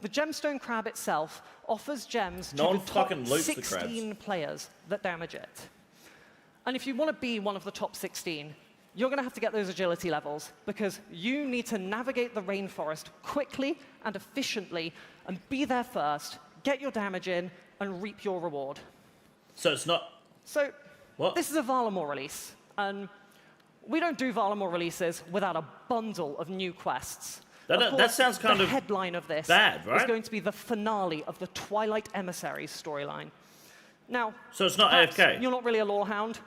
the gemstone crab itself offers gems to the top 16 players that damage it. And if you want to be one of the top 16, you're going to have to get those agility levels, because you need to navigate the rainforest quickly and efficiently and be there first, get your damage in, and reap your reward. So it's not... So what? This is a Varlamore release, and we don't do Varlamore releases without a bundle of new quests. That sounds kind the of headline of this bad, right? is going to be the finale of the Twilight Emissaries storyline. Now, so it's not perhaps AFK? You're not really a lorehound.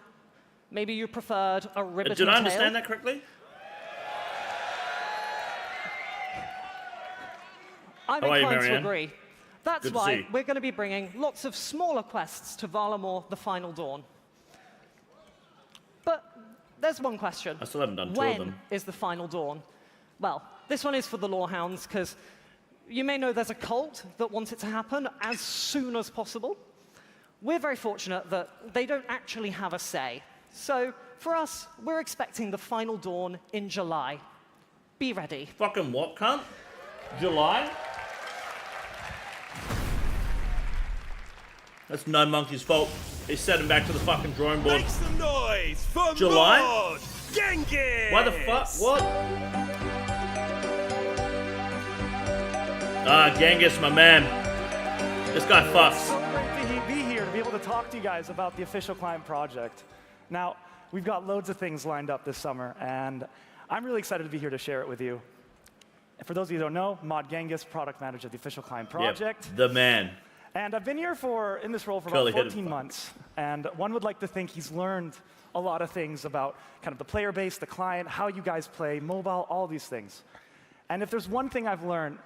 Maybe you preferred a ribbon Did I tail. understand that correctly? I'm How are you, inclined to Marianne? agree. That's Good to why see. we're going to be bringing lots of smaller quests to Varlamore, the Final Dawn. But there's one question. I still haven't done two of them. When is the Final Dawn? Well, this one is for the lorehounds, because you may know there's a cult that wants it to happen as soon as possible. We're very fortunate that they don't actually have a say. So for us, we're expecting the Final Dawn in July. Be ready. Fucking what, cunt? July? That's No Monkey's fault. He sent him back to the fucking drawing board. Make some noise for July? Mod Genghis! Why the fuck? What? Ah, Genghis, my man. This guy fucks. So great to be here to be able to talk to you guys about the official client project. Now, we've got loads of things lined up this summer, and I'm really excited to be here to share it with you. And for those of you who don't know, Mod Genghis, product manager of the official client project. Yep, the man. And I've been here in this role for Curly about headed 14 months, and one would like to think he's learned a lot of things about kind of the player base, the client, how you guys play, mobile, all these things. And if there's one thing I've learned,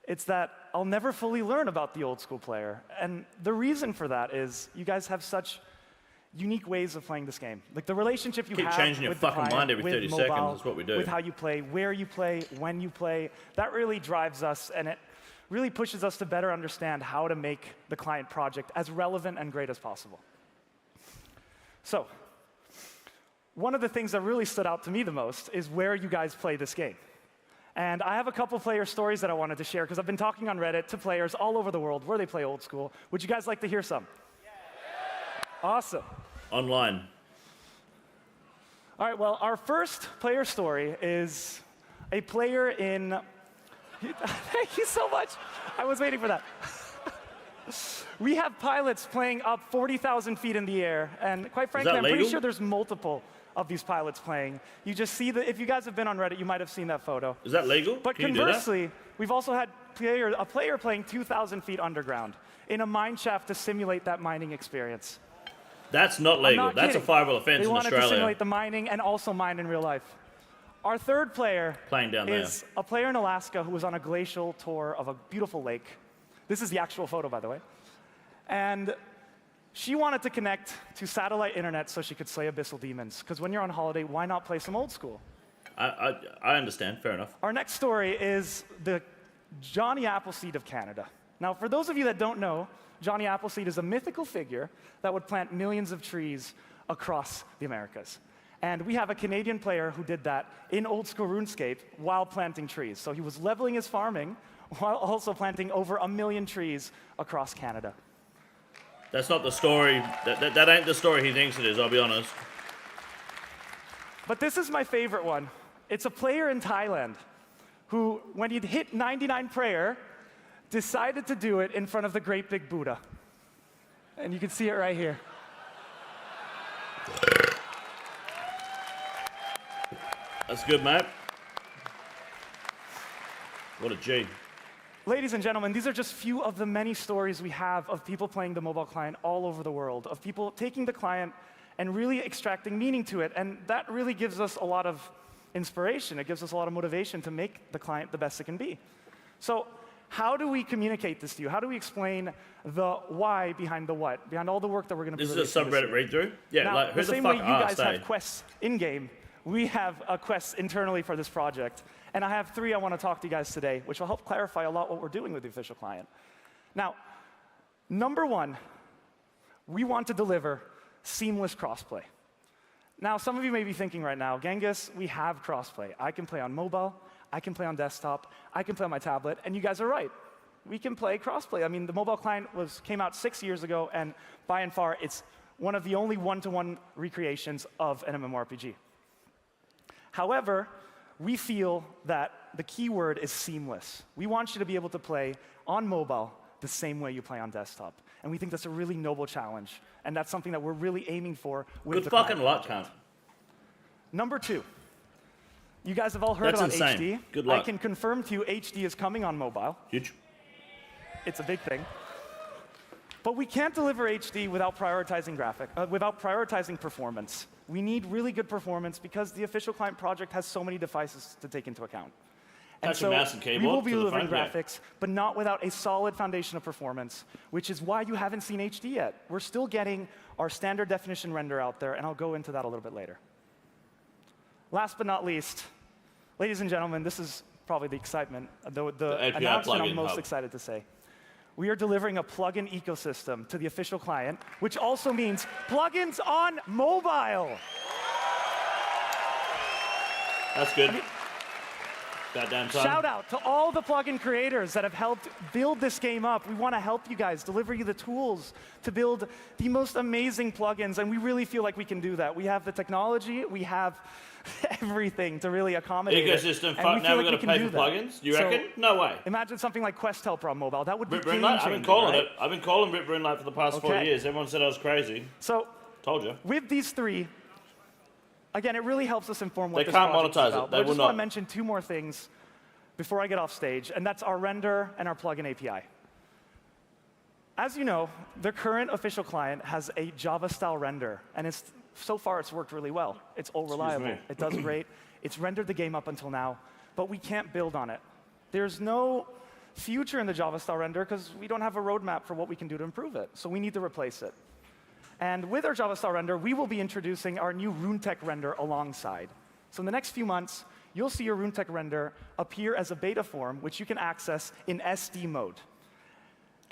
it's that I'll never fully learn about the old school player. And the reason for that is you guys have such unique ways of playing this game. Like the relationship you Keep have changing your with the fucking client, mind every with 30 mobile, seconds is what we do. with how you play, where you play, when you play, that really drives us, and it really pushes us to better understand how to make the client project as relevant and great as possible. So, one of the things that really stood out to me the most is where you guys play this game. And I have a couple player stories that I wanted to share, because I've been talking on Reddit to players all over the world where they play old school. Would you guys like to hear some? Yeah. Awesome. Online. All right, well, our first player story is a player in Thank you so much. I was waiting for that. We have pilots playing up 40,000 feet in the air. And quite frankly, I'm pretty sure there's multiple of these pilots playing. You just see if you guys have been on Reddit, you might have seen that photo. Is that legal? But conversely, we've also had a player playing 2,000 feet underground in a mine shaft to simulate that mining experience. That's not legal. That's a fireable offense in Australia. They wanted to simulate the mining and also mine in real life. Our third player is a player in Alaska who was on a glacial tour of a beautiful lake. This is the actual photo, by the way. And she wanted to connect to satellite internet so she could slay abyssal demons. Because when you're on holiday, why not play some old school? I understand. Fair enough. Our next story is the Johnny Appleseed of Canada. Now, for those of you that don't know, Johnny Appleseed is a mythical figure that would plant millions of trees across the Americas. And we have a Canadian player who did that in old school RuneScape while planting trees. So he was leveling his farming while also planting over 1 million trees across Canada. That's not the story. That ain't the story he thinks it is, I'll be honest. But this is my favorite one. It's a player in Thailand who, when he'd hit 99 prayer, decided to do it in front of the great big Buddha. And you can see it right here. That's good, mate. What a G. Ladies and gentlemen, these are just few of the many stories we have of people playing the mobile client all over the world, of people taking the client and really extracting meaning to it. And that really gives us a lot of inspiration. It gives us a lot of motivation to make the client the best it can be. So how do we communicate this to you? How do we explain the why behind the what, behind all the work that we're going to be releasing? This is a subreddit read-through? Yeah, now, like, who the the same fuck way you guys have quests in-game, we have a quest internally for this project. And I have 3 I want to talk to you guys today, which will help clarify a lot what we're doing with the official client. Now, number 1, we want to deliver seamless crossplay. Now, some of you may be thinking right now, Genghis, we have crossplay. I can play on mobile, I can play on desktop, I can play on my tablet, and you guys are right. We can play crossplay. I mean, the mobile client came out 6 years ago, and by and far, it's one of the only one-to-one recreations of an MMORPG. However, we feel that the key word is seamless. We want you to be able to play on mobile the same way you play on desktop. And we think that's a really noble challenge. And that's something that we're really aiming for with the fucking luck, cunt. Number 2. You guys have all heard about HD. Good luck. I can confirm to you HD is coming on mobile. Huge. It's a big thing. But we can't deliver HD without prioritizing performance. We need really good performance because the official client project has so many devices to take into account. And so mouse and keyboard we will be to the delivering front, graphics, but not without a solid foundation of performance, which is why you haven't seen HD yet. We're still getting our standard definition render out there, and I'll go into that a little bit later. Last but not least, ladies and gentlemen, this is probably the excitement, the announcement I'm most excited to say. We are delivering a plugin ecosystem to the official client, which also means plugins on mobile. That's good. Goddamn son. Shout out to all the plugin creators that have helped build this game up. We want to help you guys, deliver you the tools to build the most amazing plugins, and we really feel like we can do that. We have the technology, we have everything to really accommodate ecosystem. Fuck, now we're going to pay for plugins? You reckon? No way. Imagine something like Quest Helper on mobile. That would be game-changing, I've been calling right? it. I've been calling Rip Runelight for the past 4 years. Everyone said I was crazy. So, told you. With these 3, again, it really helps us inform what they this can't project's monetize about. it. They I will just not. want to mention 2 more things before I get off stage, and that's our render and our plugin API. As you know, the current official client has a Java-style render, and so far it's worked really well. It's all reliable. It does great. It's rendered the game up until now, but we can't build on it. There's no future in the Java-style render because we don't have a roadmap for what we can do to improve it, so we need to replace it. And with our Java-style render, we will be introducing our new RuneTech render alongside. So in the next few months, you'll see your RuneTech render appear as a beta form, which you can access in SD mode.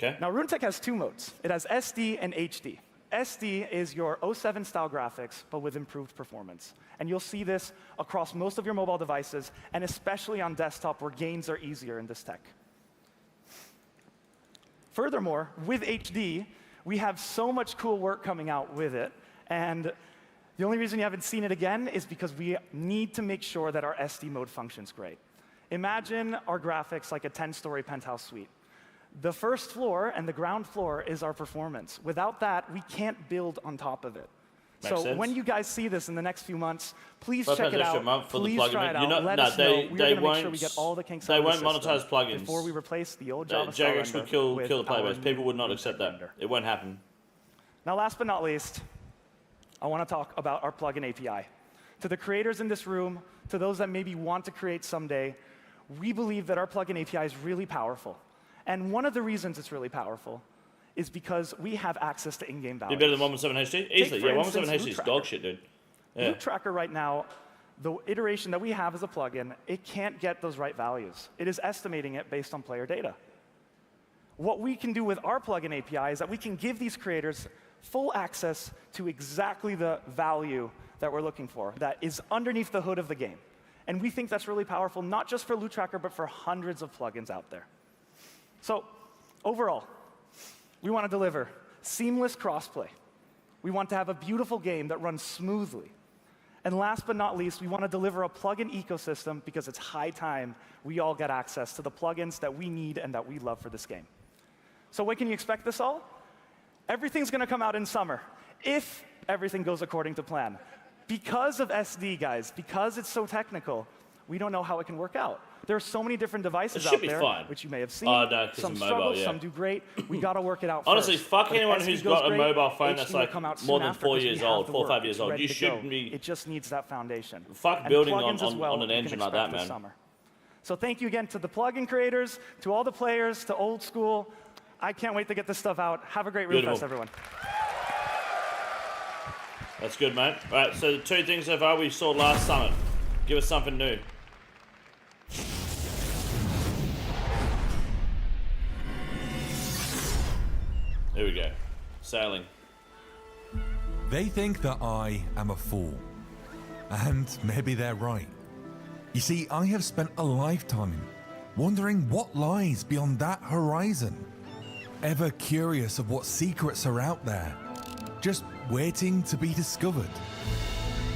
Okay. Now, RuneTech has 2 modes. It has SD and HD. SD is your 07 style graphics, but with improved performance. And you'll see this across most of your mobile devices, and especially on desktop, where gains are easier in this tech. Furthermore, with HD, we have so much cool work coming out with it, and the only reason you haven't seen it again is because we need to make sure that our SD mode functions great. Imagine our graphics like a 10-story penthouse suite. The first floor and the ground floor is our performance. Without that, we can't build on top of it. Makes so sense. when you guys see this in the next few months, please Well, check it extra out. month for the Please plugin. try it out. You're not- Let no, us know. We're they going to make sure we won't- get all the kinks they out of the won't system monetize plugins. before we replace the old Java style Jagex render would kill with the playbase. our People would not new accept that. render. It won't happen. Now, last but not least, I want to talk about our plugin API. To the creators in this room, to those that maybe want to create someday, we believe that our plugin API is really powerful. And one of the reasons it's really powerful is because we have access to in-game Be values. better than 1.7 HD? Easily. Yeah, 1.7 HD is Loot dog shit, dude. Yeah. Loot Tracker right now, the iteration that we have as a plugin, it can't get those right values. It is estimating it based on player data. What we can do with our plugin API is that we can give these creators full access to exactly the value that we're looking for, that is underneath the hood of the game. And we think that's really powerful, not just for Loot Tracker, but for hundreds of plugins out there. So overall, we want to deliver seamless crossplay. We want to have a beautiful game that runs smoothly. And last but not least, we want to deliver a plugin ecosystem because it's high time we all get access to the plugins that we need and that we love for this game. So when can you expect this all? Everything's going to come out in summer, if everything goes according to plan. Because of SD, guys, because it's so technical, we don't know how it can work out. There are so many different devices out there, which you may have seen. Oh, no, 'cause some of struggle, mobile, yeah. some do great. We got to work it out Honestly, first. fuck But if anyone SD who's goes got a great, mobile phone that's HD will like come out more soon than after 4 because we years have old, the 4 or 5 work. years It's old. ready You to shouldn't go. be. It just needs that foundation. Fuck And building plugins on as well, an you can engine like expect that, this man. summer. So thank you again to the plugin creators, to all the players, to old school. I can't wait to get this stuff out. Have a great Beautiful. Runefest, everyone. That's good, mate. All right, so the 2 things so far we saw last summit. Give us something new. Here we go. Sailing. They think that I am a fool. And maybe they're right. You see, I have spent a lifetime wondering what lies beyond that horizon. Ever curious of what secrets are out there, just waiting to be discovered.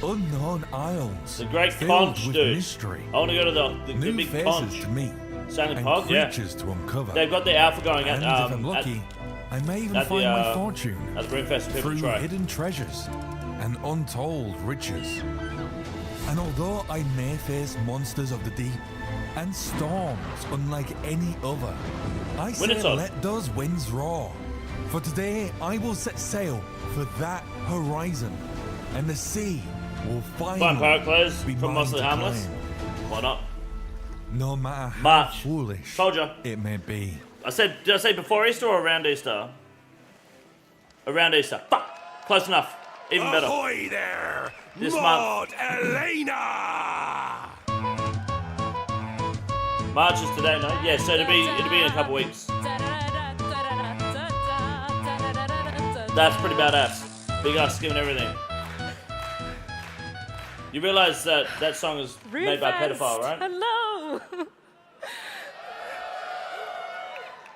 Unknown isles, The great filled conch, with dude. mystery. I want to go to the New big faces conch. to meet, Sailing and pod, yeah. creatures to uncover. They've got the alpha going at And if I'm lucky, I may even at the, find my fortune at the Runefest people through try. hidden treasures and untold riches. And although I may face monsters of the deep and storms unlike any other, I say Wintertime. let those winds roar. For today, I will set sail for that horizon, and the sea will Fine finally pirate players be from mine Monster to Harmless. claim. Why not? No matter how March. foolish Told ya. it may be. Did I say before Easter or around Easter? Around Easter. Fuck! Close enough. Even better. Ahoy there, This Maud month. Elena! March is today, no? Yeah, so it'll be in a couple weeks. That's pretty badass. Big ass skin and everything. You realize that that song is made by a pedophile, right? Hello!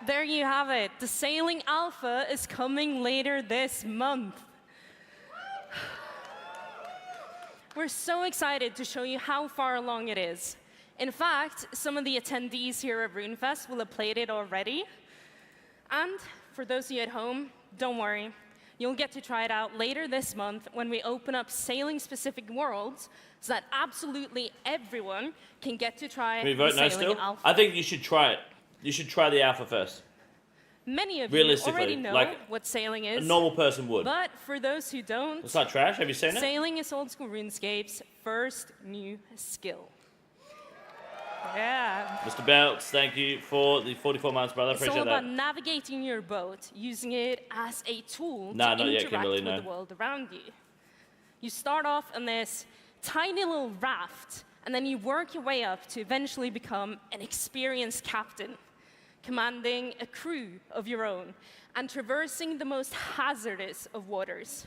There you have it. The Sailing Alpha is coming later this month. We're so excited to show you how far along it is. In fact, some of the attendees here at Runefest will have played it already. And for those of you at home, don't worry. You'll get to try it out later this month when we open up sailing-specific worlds so that absolutely everyone can get to try Can we the vote no Sailing still? Alpha. I think you should try it. You should try the alpha first. Many of you Realistically, already know like what sailing is. A normal person would. But for those who don't, It's not trash. Have you seen it? sailing is old school RuneScape's first new skill. Yeah. Mr. Belts, thank you for the 44 months, brother. It's Appreciate all about that. navigating your boat, using it as a tool Nah, to not yet, interact Kimberly, with no. the world around you. You start off on this tiny little raft, and then you work your way up to eventually become an experienced captain, commanding a crew of your own, and traversing the most hazardous of waters.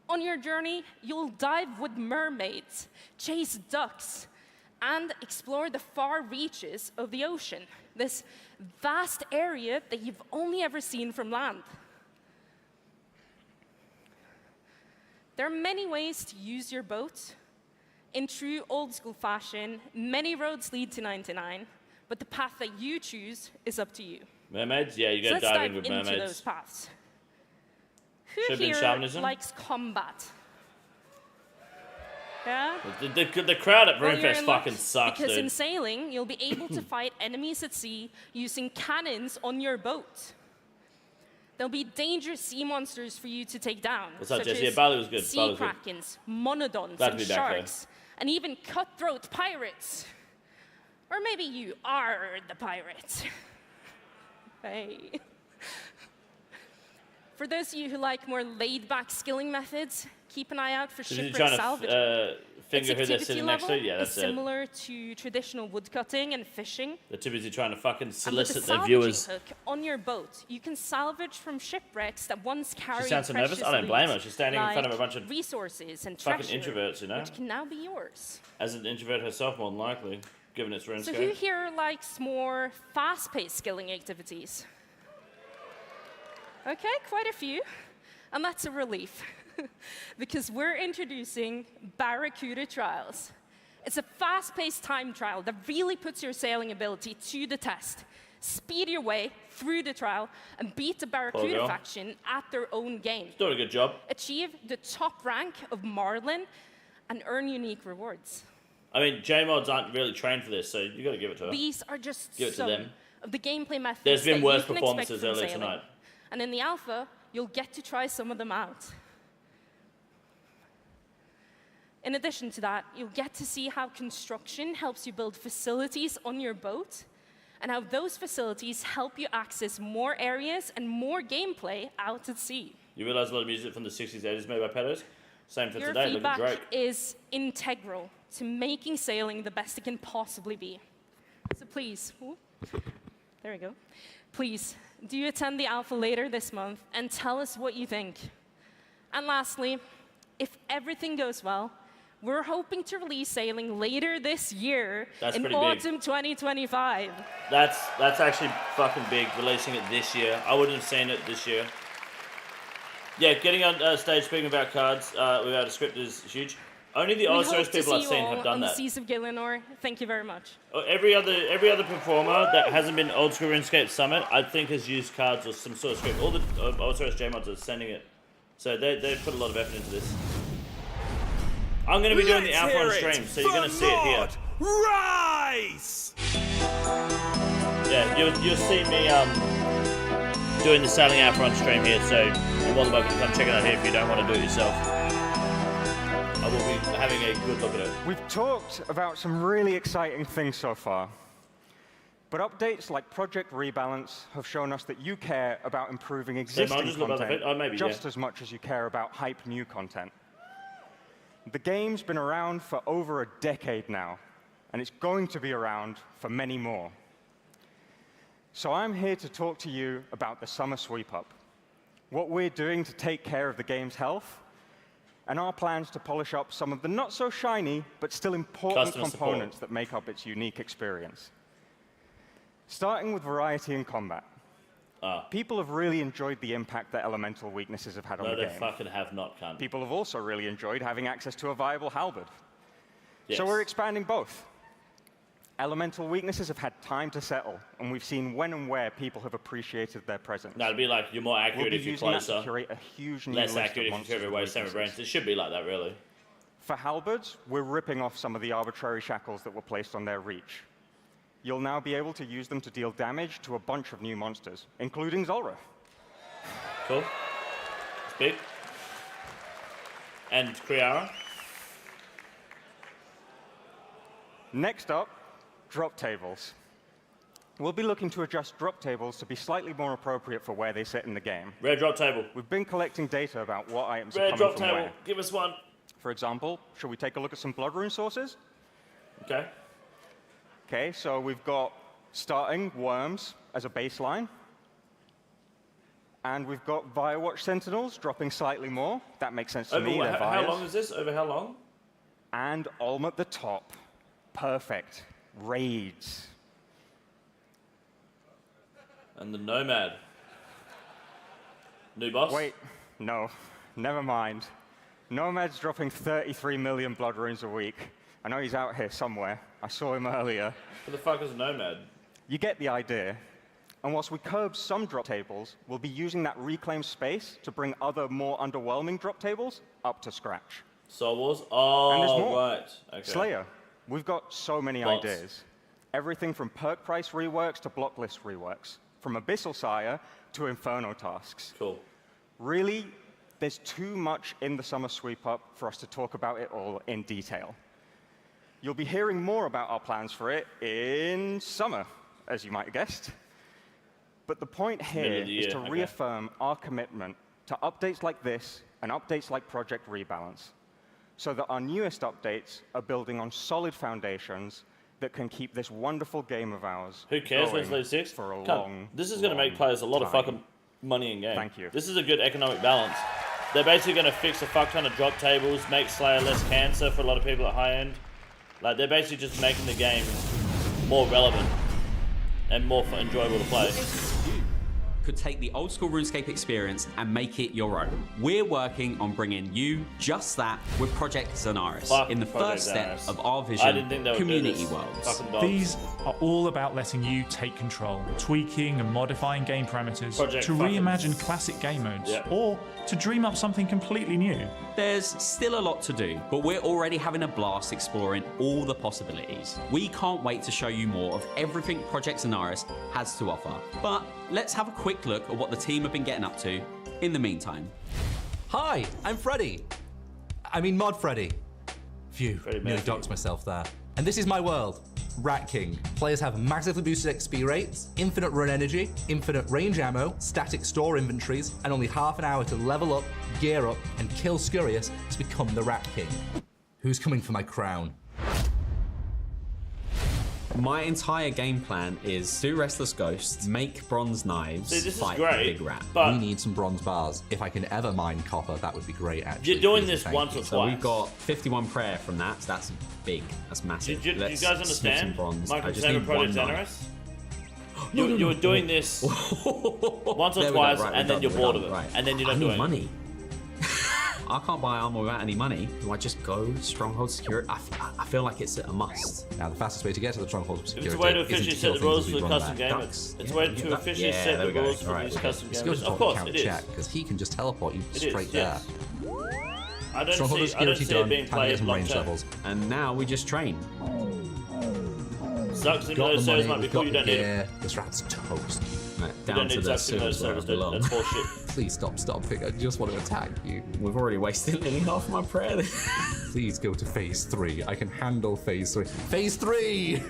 On your journey, you'll dive with mermaids, chase ducks, and explore the far reaches of the ocean, this vast area that you've only ever seen from land. There are many ways to use your boat. In true old school fashion, many roads lead to 99, but the path that you choose is up to you. Mermaids? Yeah, you So go let's diving dive with into mermaids. those paths. Who Should've been here shamanism. likes combat? Yeah? The crowd at Well, you're Runefest in luck, fucking sucks, because dude. in sailing, you'll be able to fight enemies at sea using cannons on your boat. There'll be dangerous sea monsters for you to take down. What's up, such Jesse? as Yeah, Bali was good. sea Bali was good. krakens, monodons, Glad to and be back there. sharks, and even cutthroat pirates. Or maybe you are the pirate. Hey. For those of you who like more laid-back skilling methods, keep an eye out for So you're shipwreck trying salvage. to finger who Its they're activity sitting next to? level Yeah, is that's it. similar to traditional woodcutting and fishing. They're too busy trying to fucking And with solicit the their salvaging viewers. hook on your boat, you can salvage from shipwrecks that once carried sounds so nervous. precious I don't blame her. loot, She's standing in front of a bunch of resources and fucking treasure, introverts, you know? which can now be yours. As an introvert herself, more than likely, given its So who RuneScape. here likes more fast-paced skilling activities? Okay, quite a few. And that's a relief, because we're introducing Barracuda Trials. It's a fast-paced time trial that really puts your sailing ability to the test. Speed your way through the trial and beat the Barracuda girl. faction at their own game. Doing a good job. Achieve the top rank of Marlin and earn unique rewards. I mean, J-mods aren't really trained for this, so you got to give it to her. These are just Give it to some them. of the gameplay methods There's been that worse you can performances expect from earlier sailing. tonight. And in the alpha, you'll get to try some of them out. In addition to that, you'll get to see how construction helps you build facilities on your boat, and how those facilities help you access more areas and more gameplay out at sea. You realize a lot of music from the 60s, 80s made by pedos? Same for Your today, look at feedback Drake. is integral to making sailing the best it can possibly be. So please, there we go. Please, do you attend the Alpha later this month and tell us what you think? And lastly, if everything goes well, we're hoping to release sailing later this year That's in pretty big. autumn 2025. That's actually fucking big, releasing it this year. I wouldn't have seen it this year. Yeah, getting on stage speaking about cards without a script is huge. Only the We Osiris hope to people see I've you seen all have done on the that. seas of Gillinor. Thank you very much. Every other performer that hasn't been Old School RuneScape Summit, I think has used cards or some sort of script. All the Osiris J-mods are sending it. So they've put a lot of effort into this. I'm going to be doing the Alpha on stream, so you're going to see it here. Rise! Yeah, you'll see me doing the sailing Alpha on stream here, so you're more than welcome to come check it out here if you don't want to do it yourself. I will be having a good look at it. We've talked about some really exciting things so far, but updates like Project Rebalance have shown us that you care about improving existing just look content oh, maybe, just yeah. as much as you care about hype new content. The game's been around for over a decade now, and it's going to be around for many more. So I'm here to talk to you about the Summer Sweep-Up, what we're doing to take care of the game's health, and our plans to polish up some of the not-so-shiny, but still important Customer components support. that make up its unique experience. Starting with variety in combat. People have really enjoyed the impact that elemental weaknesses have had on No, the they game. fucking have not, cunt. People have also really enjoyed having access to a viable halberd. Yes. So we're expanding both. Elemental weaknesses have had time to settle, and we've seen when and where people have appreciated their presence. No, it'd be like you're more accurate We'll be if you're using that to closer. curate a huge new Less list of accurate if you're monsters further and away, same with weaknesses. range. It should be like that, really. For halberds, we're ripping off some of the arbitrary shackles that were placed on their reach. You'll now be able to use them to deal damage to a bunch of new monsters, including Zulrah. Cool. It's big. And Kriara. Next up, drop tables. We'll be looking to adjust drop tables to be slightly more appropriate for where they sit in the game. Rare drop table. We've been collecting data about what items are Rare coming drop from table. where. Give us one. For example, should we take a look at some blood rune sources? Okay. Okay, so we've got starting worms as a baseline. And we've got Firewatch Sentinels dropping slightly more. That makes sense to me. They're how Vias. long is this? Over how long? And Ulm at the top. Perfect. Raids. And the Nomad. New boss? Wait, no. Never mind. Nomad's dropping 33 million blood runes a week. I know he's out here somewhere. I saw him earlier. Who the fuck is Nomad? You get the idea. And whilst we curb some drop tables, we'll be using that reclaimed space to bring other more underwhelming drop tables up to scratch. Soul Wars? And there's Oh, more. right. Okay. Slayer. We've got so many Bots. ideas. Everything from perk price reworks to block list reworks. From Abyssal Sire to Inferno tasks. Cool. Really, there's too much in the summer sweep up for us to talk about it all in detail. You'll be hearing more about our plans for it in summer, as you might have guessed. But the point here is to reaffirm our commitment to updates like this and updates like Project Rebalance, so that our newest updates are building on solid foundations that can keep this wonderful game of ours Who cares when it's going League 6? for a Come, long, this is going to make players a lot of time. fucking money in game. Thank you. This is a good economic balance. They're basically going to fix a fuck ton of drop tables, make Slayer less cancer for a lot of people at high end. Like, they're basically just making the game more relevant and more enjoyable to play. Could take the old school RuneScape experience and make it your own. We're working on bringing you just that with Project Zanaris in the first step of our vision, Community Worlds. These are all about letting you take control, tweaking and modifying game parameters to reimagine classic game modes, or to dream up something completely new. There's still a lot to do, but we're already having a blast exploring all the possibilities. We can't wait to show you more of everything Project Zanaris has to offer. But let's have a quick look at what the team have been getting up to in the meantime. Hi, I'm Freddy. I mean Mod Freddy. Phew, nearly doxed myself there. And this is my world, Rat King. Players have massively boosted XP rates, infinite run energy, infinite range ammo, static store inventories, and only half an hour to level up, gear up, and kill Scurious to become the Rat King. Who's coming for my crown? My entire game plan is do Restless Ghosts, make bronze knives, fight the big rat. We need some bronze bars. If I can ever mine copper, that would be great, actually. You're doing this once or So twice. we've got 51 prayer from that, so that's big, that's massive. Do you Let's guys smith some understand? bronze. Michael I just Saber need Project one knife. Zanaris? You were doing this once or twice, and then you're bored of it, and then you're not doing it. money. I can't buy armor without any money. Do I just go Stronghold Security? I feel like it's a must. Now, the fastest way to get to the Stronghold Security It's a way to officially isn't set kill the rules things for as the we run custom there. gamers. It's a way to officially set the rules for these custom gamers. Of course, it is. Because he can just teleport you It is, straight yes. there. I don't Stronghold see it Security being done. Time to get played some long range term. levels. And now we just train. Zuck Simulator Got the servers money, might be we've cool, got you the don't need gear. it. This rat's toast. Right, You down don't to need the Zuck Simulator sewers where I servers, dude. belong. That's bullshit. Please stop, Fig. I just want to attack you. We've already wasted nearly half my prayer. Please go to phase 3. I can handle phase 3. Phase 3!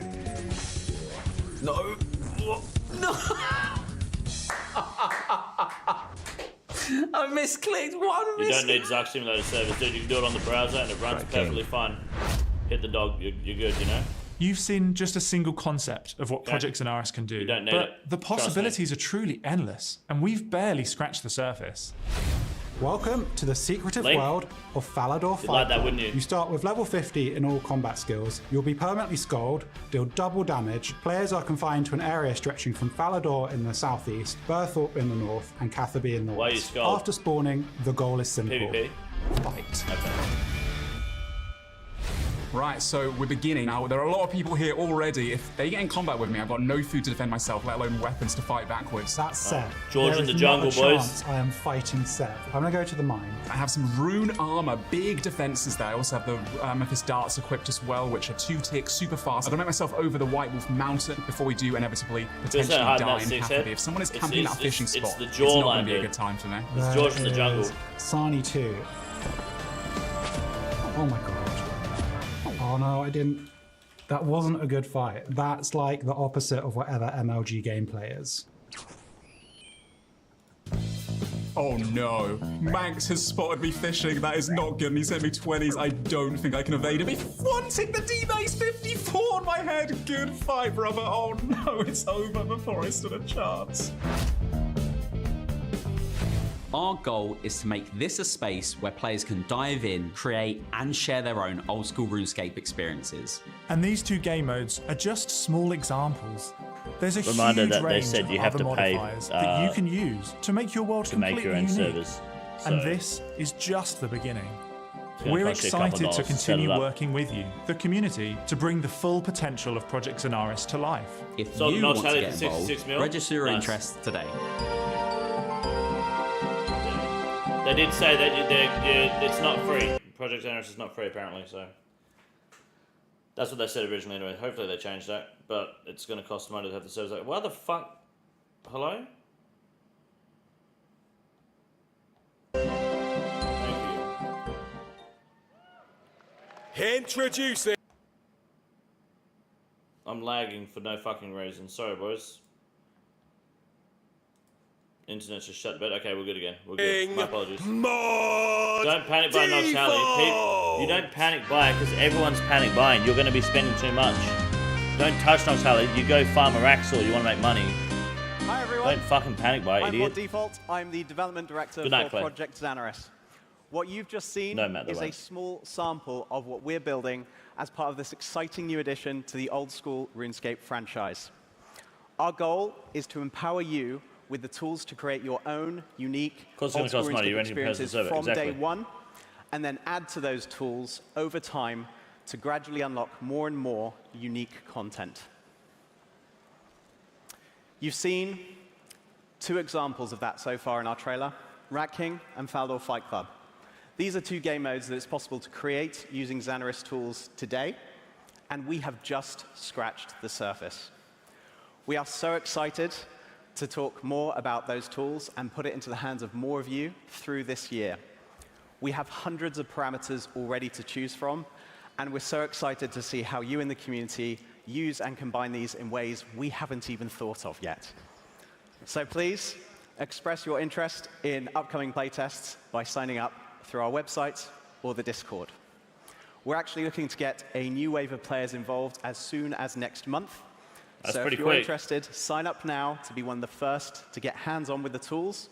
No. No. I misclicked one You don't need Zuck Simulator servers, dude. You can do it on the browser and it runs perfectly fine. Hit the dog, you're good, you know? You've seen just a single concept of what Project Zanaris can do, You don't need but it. the Trust me. possibilities are truly endless, and we've barely scratched the surface. Welcome to the secretive Link. world of Falador You'd Fight like that, Club. wouldn't you? You start with level 50 in all combat skills. You'll be permanently skulled, deal double damage. Players are confined to an area stretching from Falador in the southeast, Burthorpe in the north, and Catherby in the Why are you west. skulled? After spawning, the goal is simple. PvP? Fight. Right, so we're beginning. Now, there are a lot of people here already. If they get in combat with me, I've got no food to defend myself, let alone weapons to fight backwards. That's Seth. George There in the is jungle, not a boys. chance I am fighting Seth. I'm gonna go to the mine. I have some rune armor, big defenses there. I also have the Amethyst darts equipped as well, which are 2-tick, super fast. I'm gonna make myself over the White Wolf Mountain before we do inevitably potentially hiding die that in six Catherby. head. If someone is It's- camping it's- that fishing it's spot, the it's not jawline, gonna be a dude. good time for me. It's George in the There jungle. is Sani 2. Oh my god. Oh no, I didn't. That wasn't a good fight. That's like the opposite of whatever MLG gameplay is. Oh no, Manx has spotted me fishing. That is not good, and he sent me 20s. I don't think I can evade him. He wanted the D-base 54 on my head. Good fight, brother. Oh no, it's over before I stood a chance. Our goal is to make this a space where players can dive in, create, and share their own old school RuneScape experiences. And these two game modes are just small examples. There's a Reminder huge that they range said of you have other to pay, modifiers that you can use to make your world to make completely your own unique. servers. And So- this is just the beginning. We're cost you a couple excited to dollars set it continue up. working with you, the community, to bring the full potential of Project Zanaris to life. If So you not want to selling get for 66 involved, mil? register your Nice. interest today. They did say that it's not free. Project Zanaris is not free apparently, so that's what they said originally anyway. Hopefully they changed that, but it's going to cost money to have the service. Like, why the fuck? Hello? Introducing. I'm lagging for no fucking reason. Sorry, boys. Internet's just shut, but okay, we're good again. We're good. My apologies. Don't panic buy Nox Halley. You don't panic buy because everyone's panic buying. You're going to be spending too much. Don't touch Nox Halley. You go farm a Raxor. You want to make money. Hi everyone. Don't fucking panic buy, I'm idiot. Mod Default. I'm the development director Good night, for Clay. Project Zanaris. What you've just seen No, Matt, is they're a right. small sample of what we're building as part of this exciting new addition to the old school RuneScape franchise. Our goal is to empower you with the tools to create your own unique course it's old gonna school cost money. RuneScape You're renting a personal experiences server. from Exactly. day one, and then add to those tools over time to gradually unlock more and more unique content. You've seen 2 examples of that so far in our trailer, Rat King and Faldor Fight Club. These are 2 game modes that it's possible to create using Zanaris tools today, and we have just scratched the surface. We are so excited to talk more about those tools and put it into the hands of more of you through this year. We have hundreds of parameters already to choose from, and we're so excited to see how you in the community use and combine these in ways we haven't even thought of yet. So please, express your interest in upcoming playtests by signing up through our website or the Discord. We're actually looking to get a new wave of players involved as soon as next month. That's so pretty if you're quick. interested, sign up now to be one of the first to get hands-on with the tools,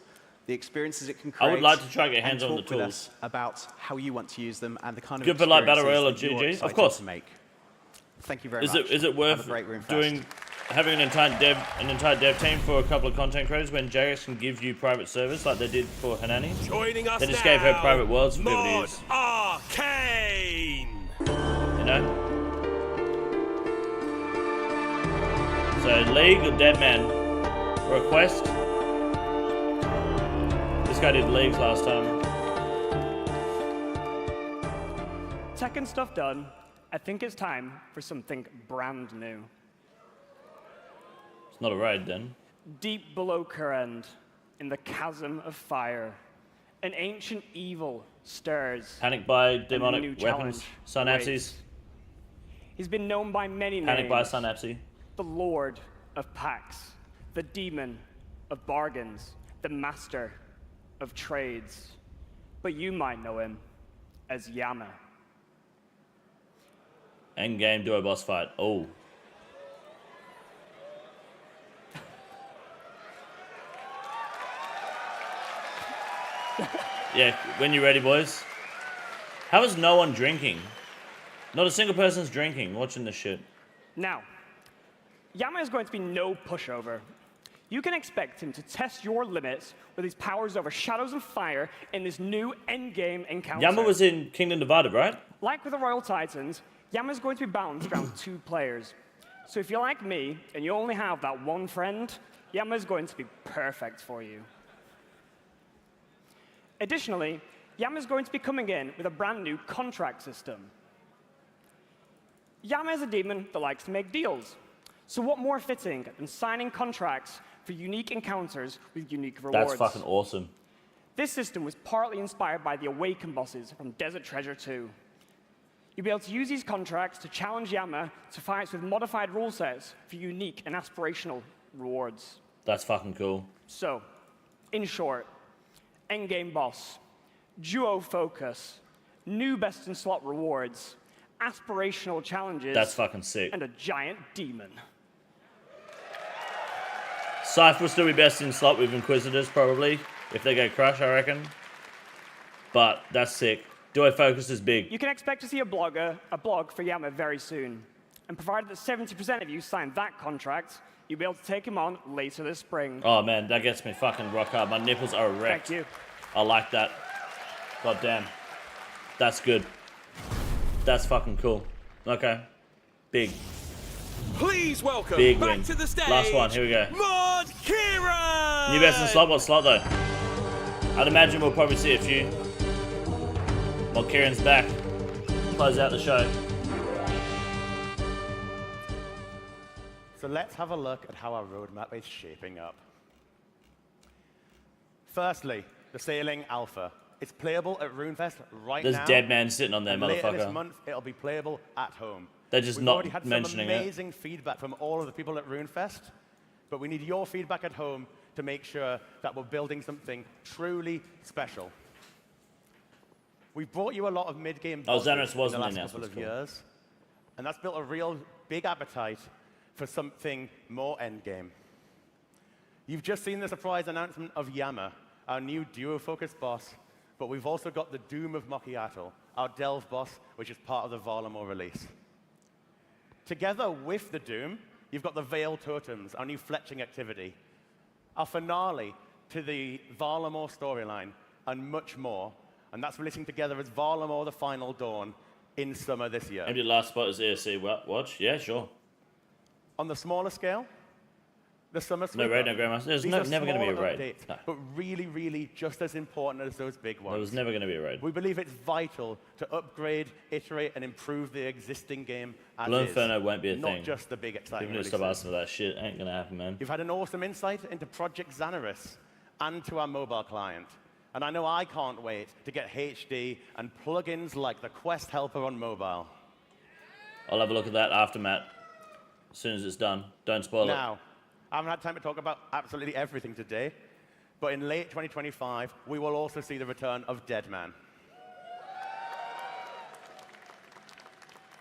the experiences it can I create. would like to try to get and hands-on with the talk with tools. us about how you want to use them and the kind of Good for like Battle experiences Royale or that you're GG? Of excited course. to make. Thank you very Is much. it Have worth a great Runefest. having an entire dev team for a couple of content creators when Jagex can give you private service like they did for Hanani? Joining us They just now, gave her private worlds for people to Mod use. Arcane. You know? So League or Dead Man request. This guy did Leagues last time. Tech and stuff done. I think it's time for something brand new. It's not a raid then. Deep below Kurend, in the chasm of fire, an ancient evil stirs. Panic by and a new demonic weapons. challenge Synapses. awaits. He's been known by many Panic names. by Synapse. The Lord of Packs, the Demon of Bargains, the Master of Trades. But you might know him as Yama. Endgame duo boss fight. Oh. Yeah, when you're ready, boys. How is no one drinking? Not a single person's drinking watching this shit. Now, Yama is going to be no pushover. You can expect him to test your limits with his powers over shadows and fire in this new endgame encounter. Yama was in Kingdom Divided, right? Like with the Royal Titans, Yama is going to be balanced around 2 players. So if you're like me and you only have that one friend, Yama is going to be perfect for you. Additionally, Yama is going to be coming in with a brand new contract system. Yama is a demon that likes to make deals. So what more fitting than signing contracts for unique encounters with unique rewards? That's fucking awesome. This system was partly inspired by the Awakened bosses from Desert Treasure 2. You'll be able to use these contracts to challenge Yama to fights with modified rule sets for unique and aspirational rewards. That's fucking cool. So, in short, endgame boss, duo focus, new best in slot rewards, aspirational challenges. That's fucking sick. And a giant demon. Cypher will still be best in slot with Inquisitors, probably. If they go Crush, I reckon. But that's sick. Duo focus is big. You can expect to see a blog for Yama very soon. And provided that 70% of you sign that contract, you'll be able to take him on later this spring. Oh man, that gets me fucking rock hard. My nipples are erect. Thank you. I like that. God damn. That's good. That's fucking cool. Okay. Big. Please welcome Big back win. to the stage. Last one. Here we go. Mod Kieran. New best in slot. What slot though? I'd imagine we'll probably see a few. Mod Kieran's back. Close out the show. So let's have a look at how our roadmap is shaping up. Firstly, the Sailing Alpha. It's playable at Runefest right now. There's dead man sitting on there, and motherfucker. Later this month, it'll be playable at home. They're just We've not already had mentioning some amazing feedback from all of the people at Runefest, but we need your feedback at home to make sure that we're building something truly special. We've brought you a lot of mid-game bosses Zanaris in was the in last the couple of announcement, years, and that's built a real big appetite for something more endgame. You've just seen the surprise announcement of Yama, our new duo-focused boss, but we've also got the Doom of Macchiato, our Delve boss, which is part of the Varlamore release. Together with the Doom, you've got the Veil Totems, our new fletching activity, our finale to the Varlamore storyline, and much more. And that's releasing together as Varlamore The Final Dawn in summer this year. Maybe the last spot is ESC Watch? Yeah, sure. On the smaller scale, the Summer No Sweeper. raid, no Grandmaster. There's These never are going to be a smaller raid. updates, No. but really, really just as important as those big ones. There was never going to be a raid. We believe it's vital to upgrade, iterate, and improve the existing game as Blue is. Inferno won't be a not thing. just the big exciting People need to stop releases. asking for that shit. Ain't going to happen, man. You've had an awesome insight into Project Zanaris and to our mobile client. And I know I can't wait to get HD and plugins like the Quest Helper on mobile. I'll have a look at that after, Matt. As soon as it's done. Don't spoil it. Now, I haven't had time to talk about absolutely everything today, but in late 2025, we will also see the return of Deadman.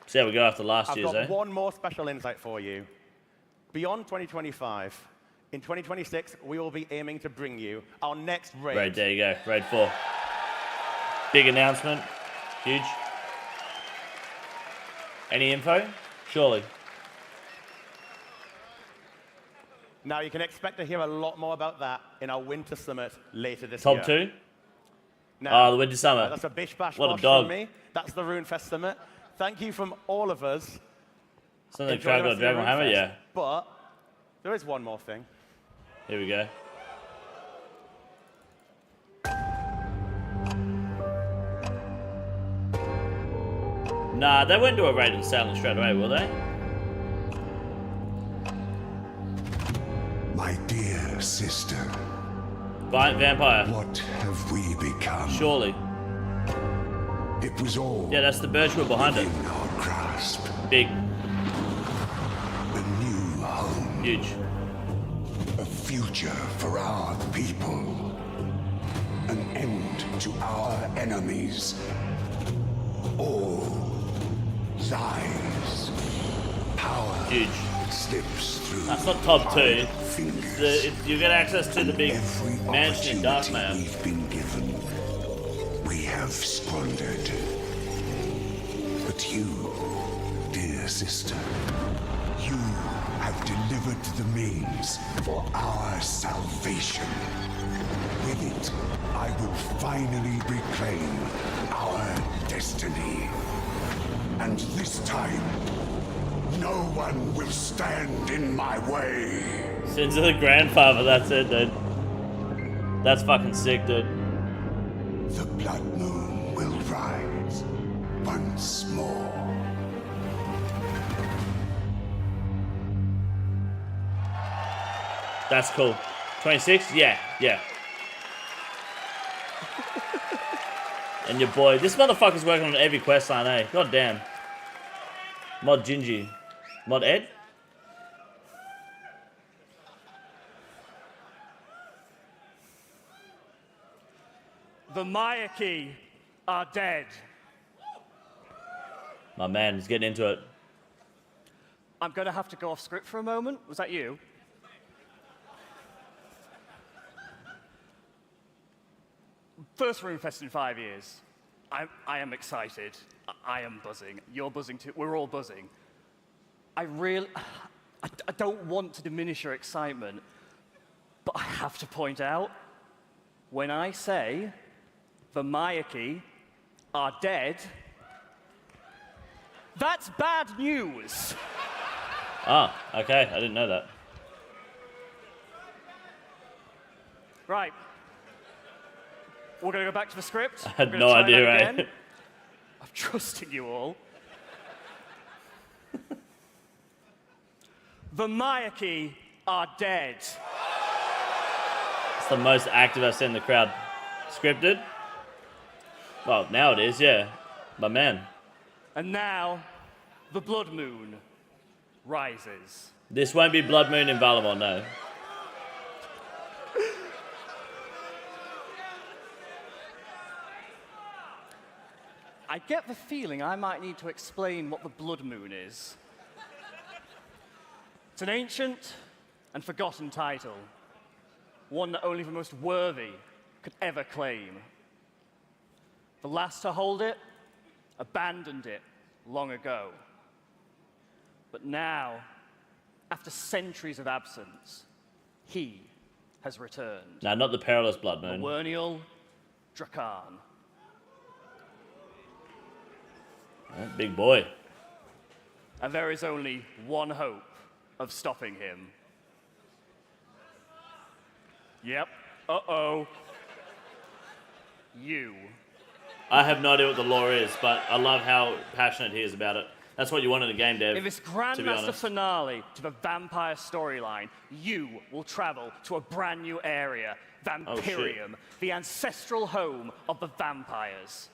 See how we go after last I've year's, got eh? one more special insight for you. Beyond 2025, in 2026, we will be aiming to bring you our next raid. Raid, there you go. Raid 4. Big announcement. Huge. Any info? Surely. Now, you can expect to hear a lot more about that in our Winter Summit later this Top year. 2? Now, the Winter Summit. That's a bish bash What a bosh dog. from me. That's the Runefest Summit. Thank you from all of us. Something Enjoy crowd the got rest of Dragon your Hammer, Runefest. yeah. But there is one more thing. Here we go. Nah, they won't do a raid in Salem straight away, will they? My dear sister. Vampire. What have we become? Surely. It was all. Yeah, that's the Birchwood behind it. In our grasp. Big. A new home. Huge. A future for our people. An end to our enemies. All lies. Power. Huge. Slips through. That's not top 2. Fingers. You get access to the big mansion in Darkmare. We've been given. We have squandered. But you, dear sister, you have delivered the means for our salvation. With it, I will finally reclaim our destiny. And this time, no one will stand in my way. Sins of the grandfather, that's it, dude. That's fucking sick, dude. The blood moon will rise once more. That's cool. 26? Yeah, yeah. And your boy, this motherfucker's working on every quest line, eh? God damn. Mod Gingy. Mod Ed? The Mayaki are dead. My man, he's getting into it. I'm going to have to go off script for a moment. Was that you? First Runefest in 5 years. I am excited. I am buzzing. You're buzzing too. We're all buzzing. I don't want to diminish your excitement, but I have to point out, when I say the Mayaki are dead, that's bad news. Ah, okay. I didn't know that. Right. We're going to go back to the script. I had no idea, right? I'm trusting you all. The Mayaki are dead. It's the most active I've seen in the crowd. Scripted? Well, now it is, yeah. But man. And now, the blood moon rises. This won't be Blood Moon in Varlamore, no. I get the feeling I might need to explain what the blood moon is. It's an ancient and forgotten title, one that only the most worthy could ever claim. The last to hold it abandoned it long ago. But now, after centuries of absence, he has returned. No, not the perilous Blood Moon. Millennial Drakan. Big boy. And there is only one hope of stopping him. Yep. Uh-oh. You. I have no idea what the lore is, but I love how passionate he is about it. That's what you want in a game, Dev. In this to be Grandmaster honest. finale to the vampire storyline, you will travel to a brand new area, Vampirium, the ancestral home of the vampires.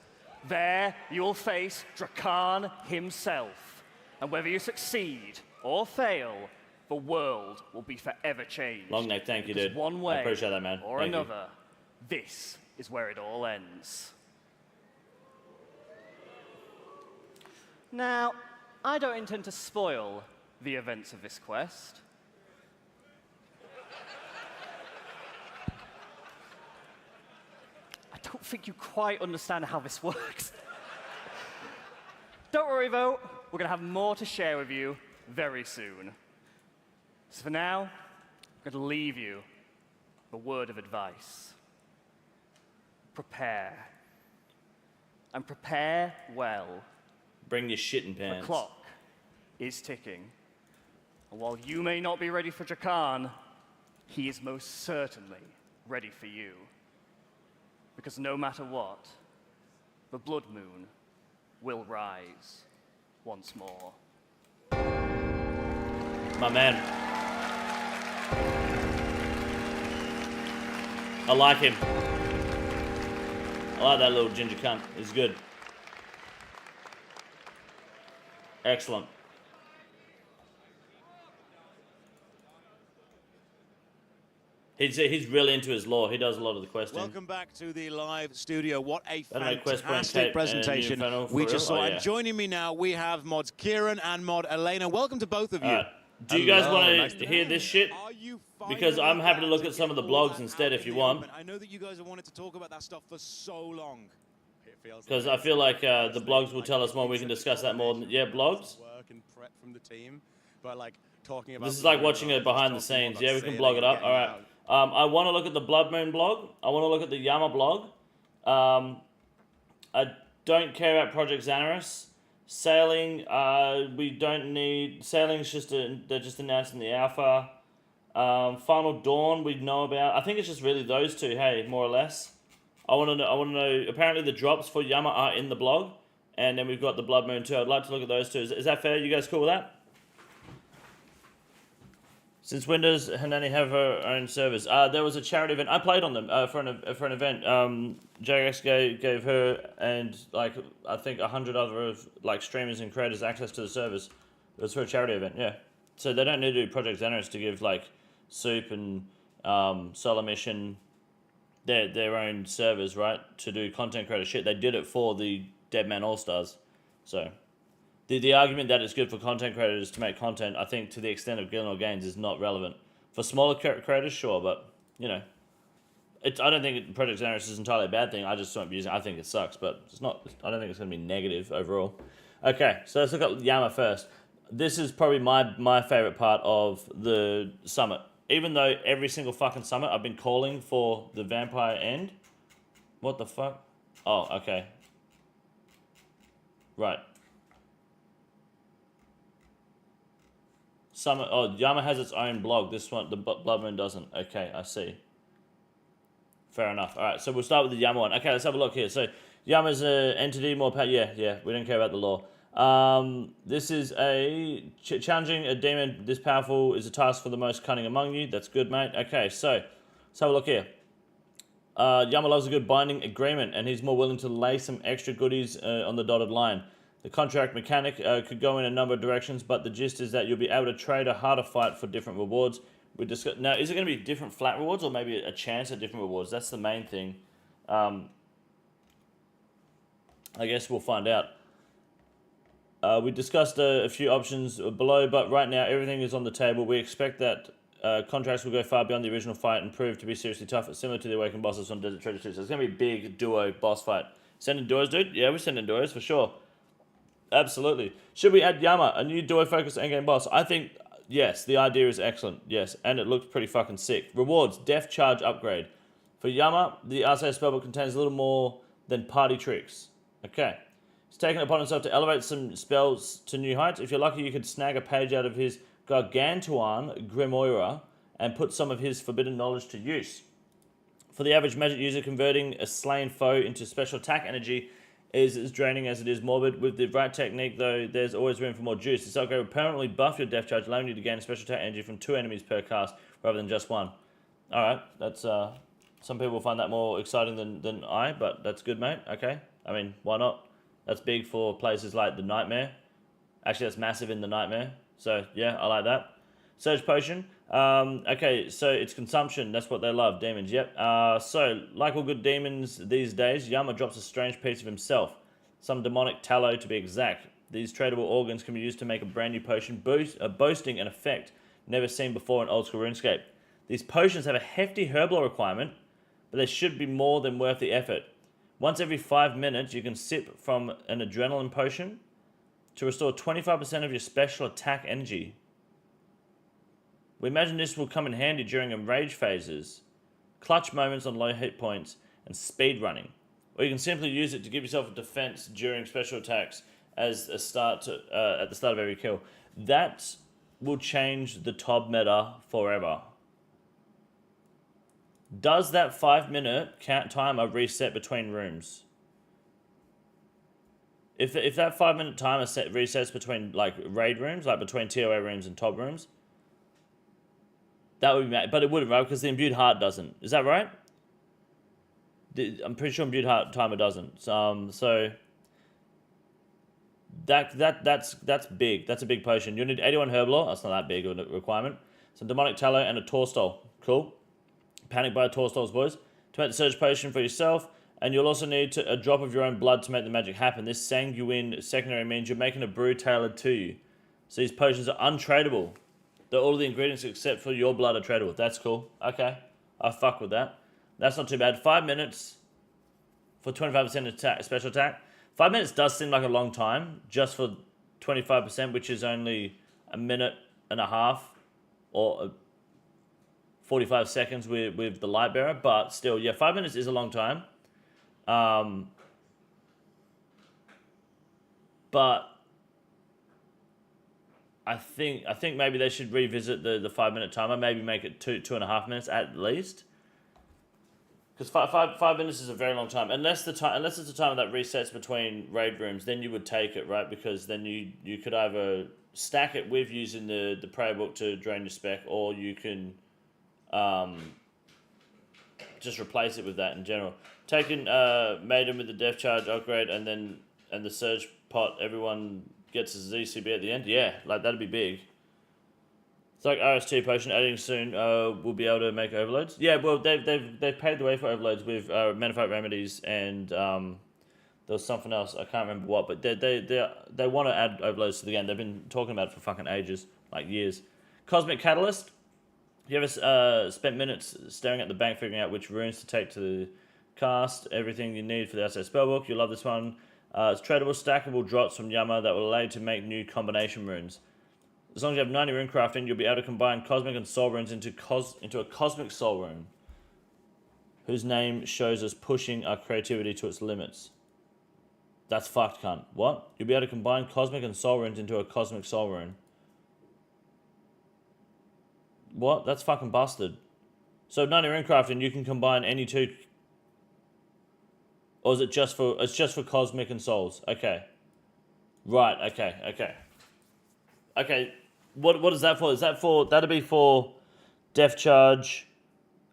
There, you'll face Drakan himself. And whether you succeed or fail, the world will be forever changed. Long neck, thank you, Because dude. one way I appreciate that, man. or Thank you. another, this is where it all ends. Now, I don't intend to spoil the events of this quest. I don't think you quite understand how this works. Don't worry, though. We're going to have more to share with you very soon. So for now, I'm going to leave you a word of advice. Prepare. And prepare well. Bring your shit in pants. The clock is ticking. And while you may not be ready for Drakan, he is most certainly ready for you. Because no matter what, the blood moon will rise once more. My man. I like him. I like that little ginger cunt. He's good. Excellent. He's really into his lore. He does a lot of the questing. Welcome back to the live studio. What a Quest Point fantastic Tape presentation and we just saw. Oh, yeah. And joining me now, we have mods Kieran and mod Elena. Welcome to both of you. Do you guys want to hear this shit? Because I'm happy to look at some of the blogs instead if you want. I know that you guys have wanted to talk about that stuff for so long. Because I feel like the blogs will tell us more. We can discuss that more. Yeah, blogs. Work and prep from the team, but like talking about This is like watching it behind the scenes. Yeah, we can blog it up. All right. I want to look at the Blood Moon blog. I want to look at the Yama blog. I don't care about Project Zanaris. Sailing, we don't need... Sailing's just they're just announcing the alpha. Final Dawn, we know about. I think it's just really those two, hey, more or less. I want to know... Apparently the drops for Yama are in the blog. And then we've got the Blood Moon too. I'd like to look at those two. Is that fair? You guys cool with that? Since when does Hanani have her own servers? There was a charity event. I played on them for an event. JX gave her and like I think 100 other like streamers and creators access to the servers. It was for a charity event, yeah. So they don't need to do Project Zanaris to give like Soup and Solar Mission their own servers, right? To do content creator shit. They did it for the Deadman All Stars. So. The argument that it's good for content creators to make content, I think, to the extent of Gillenor Gains, is not relevant. For smaller creators, sure, but, you know. I don't think Project Zanaris is entirely a bad thing. I just don't use it. I think it sucks, but it's not. I don't think it's going to be negative overall. Okay, so let's look at Yama first. This is probably my favorite part of the summit. Even though every single fucking summit I've been calling for the vampire end. What the fuck? Oh, okay. Right. Yama has its own blog. This one, the Blood Moon doesn't. Okay, I see. Fair enough. All right, so we'll start with the Yama one. Okay, let's have a look here. So Yama's an entity, more power. Yeah, we don't care about the law. This is a challenging a demon this powerful is a task for the most cunning among you. That's good, mate. Okay, so let's have a look here. Yama loves a good binding agreement, and he's more willing to lay some extra goodies on the dotted line. The contract mechanic could go in a number of directions, but the gist is that you'll be able to trade a harder fight for different rewards. We discuss now. Is it going to be different flat rewards, or maybe a chance at different rewards? That's the main thing. I guess we'll find out. We discussed a few options below, but right now everything is on the table. We expect that contracts will go far beyond the original fight and prove to be seriously tough, similar to the Awakened bosses on Desert Treasure 2. So it's going to be a big duo boss fight. Sending duos, dude? Yeah, we're sending duos for sure. Absolutely. Should we add Yama, a new duo-focused endgame boss? I think, yes, the idea is excellent. Yes, and it looks pretty fucking sick. Rewards, Death Charge upgrade. For Yama, the RCA spellbook contains a little more than party tricks. Okay. He's taken it upon himself to elevate some spells to new heights. If you're lucky, you could snag a page out of his Gargantuan Grimoire and put some of his forbidden knowledge to use. For the average magic user, converting a slain foe into special attack energy is as draining as it is morbid. With the right technique, though, there's always room for more juice. This upgrade will permanently buff your death charge, allowing you to gain special attack energy from 2 enemies per cast, rather than just 1. Alright, that's, some people find that more exciting than I, but that's good, mate. Okay, I mean, why not? That's big for places like the Nightmare. Actually, that's massive in the Nightmare. So, yeah, I like that. Surge Potion. Okay, so it's consumption. That's what they love, demons. Yep. So, like all good demons these days, Yama drops a strange piece of himself. Some demonic tallow, to be exact. These tradable organs can be used to make a brand new potion, boasting an effect never seen before in old school RuneScape. These potions have a hefty herb law requirement, but they should be more than worth the effort. Once every 5 minutes, you can sip from an adrenaline potion to restore 25% of your special attack energy. We imagine this will come in handy during rage phases, clutch moments on low hit points, and speed running. Or you can simply use it to give yourself a defense during special attacks as a start to, at the start of every kill. That will change the TOB meta forever. Does that 5-minute timer reset between rooms? If that 5-minute timer resets between like raid rooms, like between TOA rooms and TOB rooms, that would be, but it wouldn't, right? Because the imbued heart doesn't. Is that right? I'm pretty sure imbued heart timer doesn't. So that's big. That's a big potion. You'll need 81 herb law. That's not that big of a requirement. Some demonic tallow and a torstol. Cool. Panic by torstols, boys. To make the surge potion for yourself, and you'll also need a drop of your own blood to make the magic happen. This sanguine secondary means you're making a brew tailored to you. So these potions are untradeable. All of the ingredients except for your blood are tradable. That's cool. Okay. I fuck with that. That's not too bad. 5 minutes for 25% attack, special attack. 5 minutes does seem like a long time, just for 25%, which is only a minute and a half or 45 seconds with the light bearer. But still, yeah, 5 minutes is a long time. But I think maybe they should revisit the 5-minute timer. Maybe make it 2.5 minutes at least. Because five minutes is a very long time. Unless it's the time that resets between raid rooms, then you would take it, right? Because then you could either stack it with using the prayer book to drain your spec, or you can just replace it with that in general. Taking Maiden with the death charge upgrade and the surge pot, everyone gets a ZCB at the end. Yeah, like that'd be big. It's like RST potion adding soon. We'll be able to make overloads. Yeah, well they've paved the way for overloads with Metaphite remedies, and there was something else I can't remember what, but they want to add overloads to the game. They've been talking about it for fucking ages, like years. Cosmic Catalyst. You ever spent minutes staring at the bank figuring out which runes to take to the cast? Everything you need for the outside spellbook. You'll love this one. It's tradable, stackable drops from Yama that will allow you to make new combination runes. As long as you have 90 rune crafting, you'll be able to combine cosmic and soul runes into a cosmic soul rune, whose name shows us pushing our creativity to its limits. That's fucked, cunt. What? You'll be able to combine Cosmic and Soul Runes into a Cosmic Soul Rune. What? That's fucking busted. So 90 rune crafting, you can combine any two. Or is it just for, it's just for Cosmic and Souls? Okay. Right, okay. Okay, what is that for? Is that for, that'd be for Death Charge,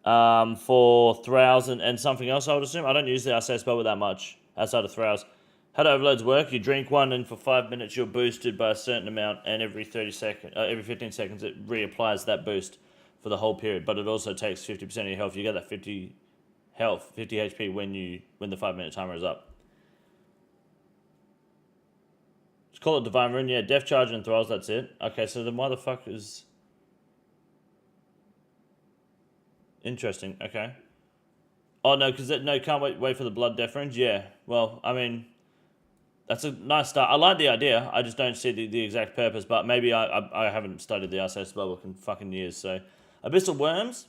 for Throws and something else, I would assume. I don't use the RSA spell with that much outside of Throws. How do overloads work? You drink one, and for 5 minutes you're boosted by a certain amount, and every 15 seconds it reapplies that boost for the whole period. But it also takes 50% of your health. You get that 50 health, 50 HP when the 5-minute timer is up. Just call it Divine Rune. Yeah, Death Charge and Thralls. That's it. Okay, so the motherfuckers. Interesting. Okay. Oh no, because no, can't wait for the Blood Death Runes. Yeah. Well, I mean. That's a nice start. I like the idea. I just don't see the exact purpose. But maybe I haven't studied the RSA spellbook in fucking years. So, Abyssal Worms.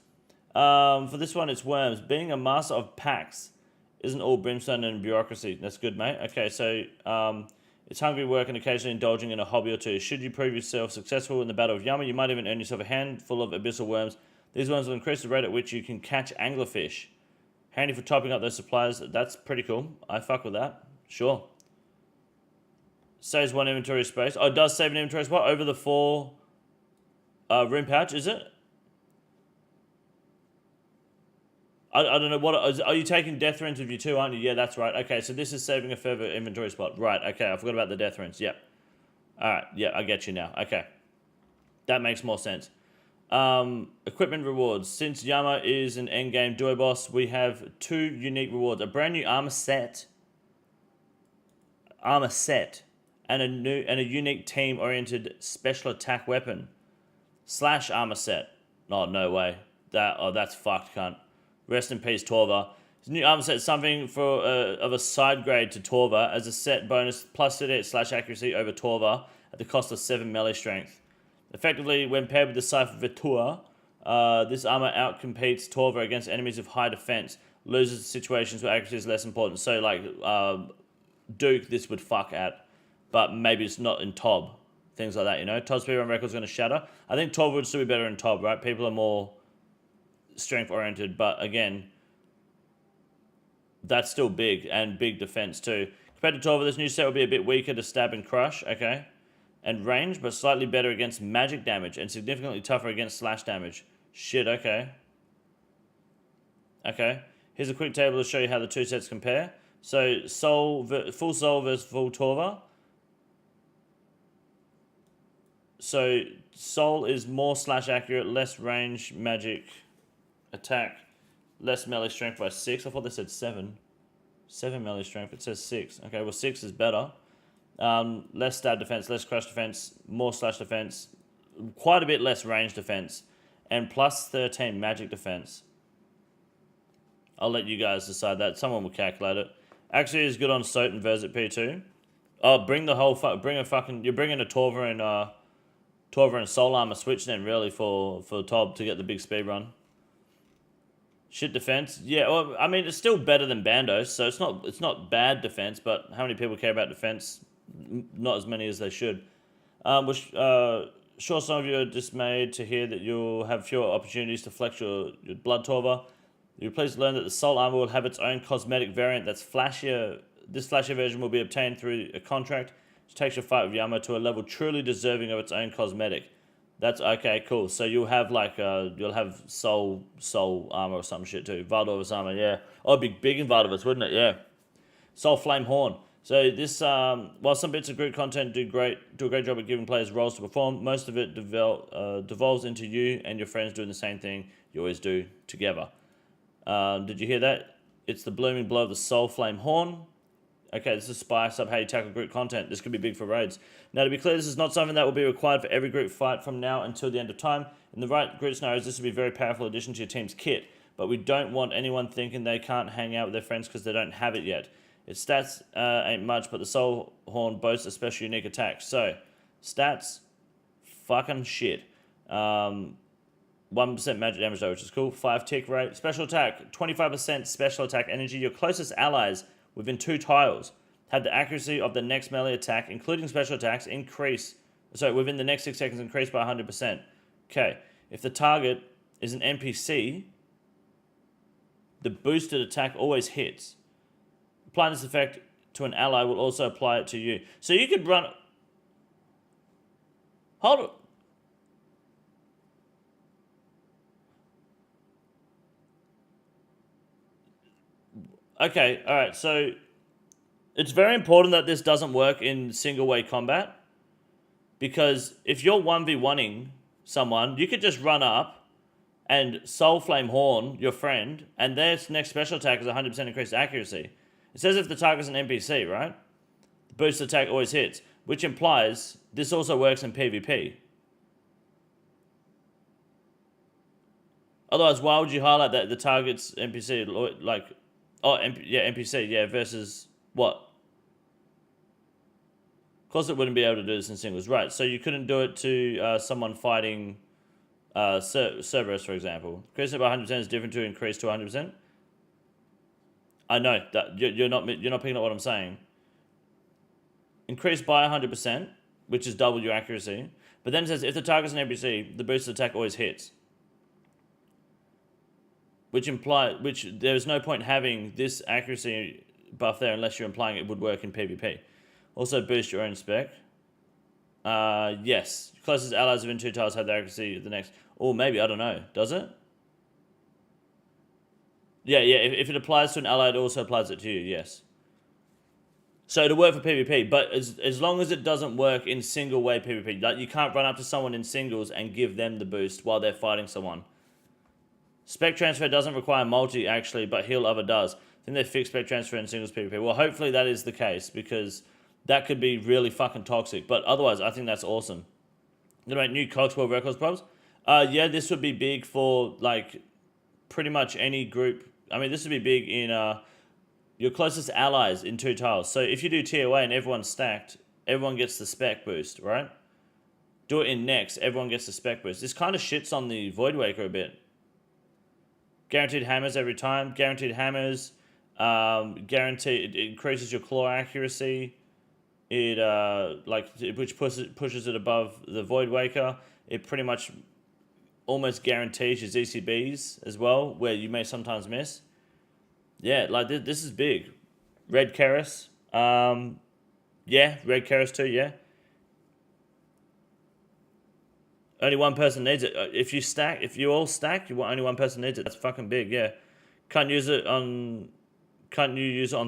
For this one, it's Worms. Being a master of packs isn't all brimstone and bureaucracy. That's good, mate. Okay, so it's hungry work and occasionally indulging in a hobby or two. Should you prove yourself successful in the Battle of Yama, you might even earn yourself a handful of Abyssal Worms. These worms will increase the rate at which you can catch anglerfish. Handy for topping up those supplies. That's pretty cool. I fuck with that. Sure. Saves 1 inventory space. Oh, it does save an inventory spot over the 4 rune pouch, is it? I don't know. What are you taking death runes with you too, aren't you? Yeah, that's right. Okay, so this is saving a further inventory spot. Right, okay, I forgot about the death runes. Yep. Alright, yeah, I get you now. Okay. That makes more sense. Equipment rewards. Since Yama is an endgame duo boss, we have 2 unique rewards. A brand new armor set. And a unique team-oriented special attack weapon / armor set. Oh, no way. That's fucked, cunt. Rest in peace, Torva. This new armor set is something for of a side grade to Torva as a set bonus plus hit / accuracy over Torva at the cost of 7 melee strength. Effectively, when paired with the Cypher Vitua, this armor outcompetes Torva against enemies of high defense. Loses situations where accuracy is less important. So, like, Duke, this would fuck at. But maybe it's not in TOB. Things like that, you know? TOB speedrun record's going to shatter. I think TOB would still be better in TOB, right? People are more strength-oriented. But again, that's still big. And big defense, too. Compared to TOB, this new set will be a bit weaker to stab and crush, okay? And range, but slightly better against magic damage. And significantly tougher against slash damage. Shit, okay. Okay. Here's a quick table to show you how the 2 sets compare. So, full Soul versus full Torva. So, Soul is more / accurate, less range, magic, attack, less melee strength by 6. I thought they said 7. 7 melee strength, it says 6. Okay, well 6 is better. Less stab defense, less crush defense, more / defense, quite a bit less range defense, and plus 13 magic defense. I'll let you guys decide that. Someone will calculate it. Actually, is good on Soat and Verzit P2. Oh, bring the whole you're bringing a Torva and Soul Armor switch then, really, for TOB to get the big speed run. Shit defense. Yeah, well, I mean, it's still better than Bandos, so it's not bad defense, but how many people care about defense? Not as many as they should. Sure, some of you are dismayed to hear that you'll have fewer opportunities to flex your Blood Torva. You're pleased to learn that the Soul Armor will have its own cosmetic variant that's flashier. This flashier version will be obtained through a contract, which takes your fight with Yama to a level truly deserving of its own cosmetic. That's okay, cool. So you'll have like you'll have Soul Armor or some shit too. Valdorvus Armor, yeah. Oh, it'd be big in Valdorvus, wouldn't it? Yeah. Soul Flame Horn. So this, while some bits of group content do a great job at giving players roles to perform, most of it devolves into you and your friends doing the same thing you always do together. Did you hear that? It's the blooming blow of the Soul Flame Horn. Okay, this is spice up how you tackle group content. This could be big for raids. Now, to be clear, this is not something that will be required for every group fight from now until the end of time. In the right group scenarios, this will be a very powerful addition to your team's kit, but we don't want anyone thinking they can't hang out with their friends because they don't have it yet. Its stats ain't much, but the Soul Horn boasts a special unique attack. So, stats, fucking shit. 1% magic damage though, which is cool. 5 tick rate. Special attack, 25% special attack energy. Your closest allies within 2 tiles had the accuracy of the next melee attack, including special attacks, within the next 6 seconds increased by 100%. Okay, if the target is an NPC, the boosted attack always hits. Applying this effect to an ally will also apply it to you. So you could run... Hold on. Okay, alright, so it's very important that this doesn't work in single-way combat, because if you're 1v1ing someone, you could just run up and Soul Flame Horn your friend, and their next special attack is 100% increased accuracy. It says if the target's an NPC, right? The boost attack always hits, which implies this also works in PvP. Otherwise, why would you highlight that the target's NPC, like... Oh, NPC, yeah, versus what? Of course it wouldn't be able to do this in singles. Right, so you couldn't do it to someone fighting Cerberus, for example. Increase it by 100% is different to increase to 100%. I know, that you're not picking up what I'm saying. Increase by 100%, which is double your accuracy. But then it says, if the target's an NPC, the boosted attack always hits. Which there's no point having this accuracy buff there unless you're implying it would work in PvP. Also boost your own spec. Yes. Closest allies within 2 tiles have the accuracy of the next. Or maybe, I don't know. Does it? Yeah. If it applies to an ally, it also applies it to you, yes. So it'll work for PvP, but as long as it doesn't work in single-way PvP. Like, you can't run up to someone in singles and give them the boost while they're fighting someone. Spec transfer doesn't require multi, actually, but heal other does. I think they fixed spec transfer in singles PvP. Well, hopefully that is the case, because that could be really fucking toxic. But otherwise, I think that's awesome. You know, new Cogswell Records probs? Yeah, this would be big for, like, pretty much any group. I mean, this would be big in your closest allies in 2 tiles. So if you do TOA and everyone's stacked, everyone gets the spec boost, right? Do it in next, everyone gets the spec boost. This kind of shits on the Void Waker a bit. Guaranteed hammers every time. Guaranteed hammers. Guaranteed. It increases your claw accuracy. Which pushes it above the Void Waker. It pretty much almost guarantees your ZCBs as well, where you may sometimes miss. Yeah, like this is big. Red Keras. Yeah, Red Keras too. Yeah. Only one person needs it. If you all stack, only one person needs it. That's fucking big, yeah. Can't you use it on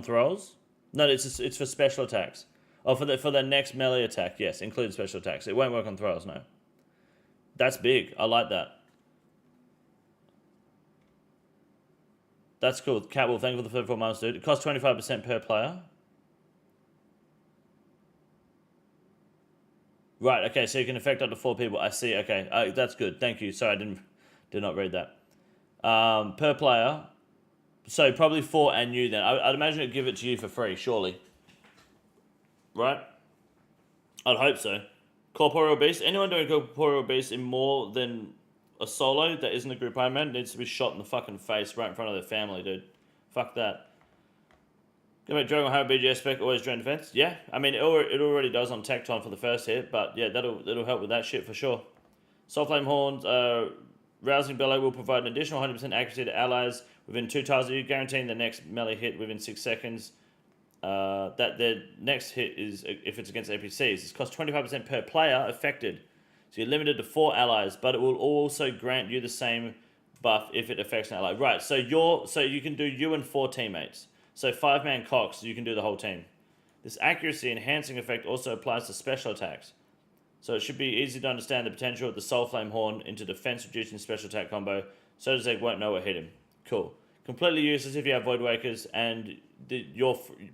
thralls? No, it's for special attacks. Oh, for the next melee attack, yes, including special attacks. It won't work on thralls, no. That's big. I like that. That's cool. Catwolf, thank you for the 34 months, dude. It costs 25% per player. Right, okay, so you can affect up to 4 people. I see, okay. That's good. Thank you. Sorry, I did not read that. Per player. So probably 4 and you then. I'd imagine it'd give it to you for free, surely. Right? I'd hope so. Corporeal Beast. Anyone doing Corporeal Beast in more than a solo that isn't a group Iron Man needs to be shot in the fucking face right in front of their family, dude. Fuck that. Go back, Dragon Home BGS spec, always drain defense. Yeah, I mean, it already does on Tecton for the first hit, but yeah, that'll help with that shit for sure. Soul Flame Horns, Rousing Bellow will provide an additional 100% accuracy to allies within 2 tiles of you, guaranteeing the next melee hit within 6 seconds. That their next hit is if it's against NPCs. This costs 25% per player affected. So you're limited to 4 allies, but it will also grant you the same buff if it affects an ally. Right, so you can do you and 4 teammates. So 5-man Cox, you can do the whole team. This accuracy enhancing effect also applies to special attacks. So it should be easy to understand the potential of the Soul Flame Horn into defense reducing special attack combo, so Zeg won't know what hit him. Cool. Completely useless if you have Void Wakers, and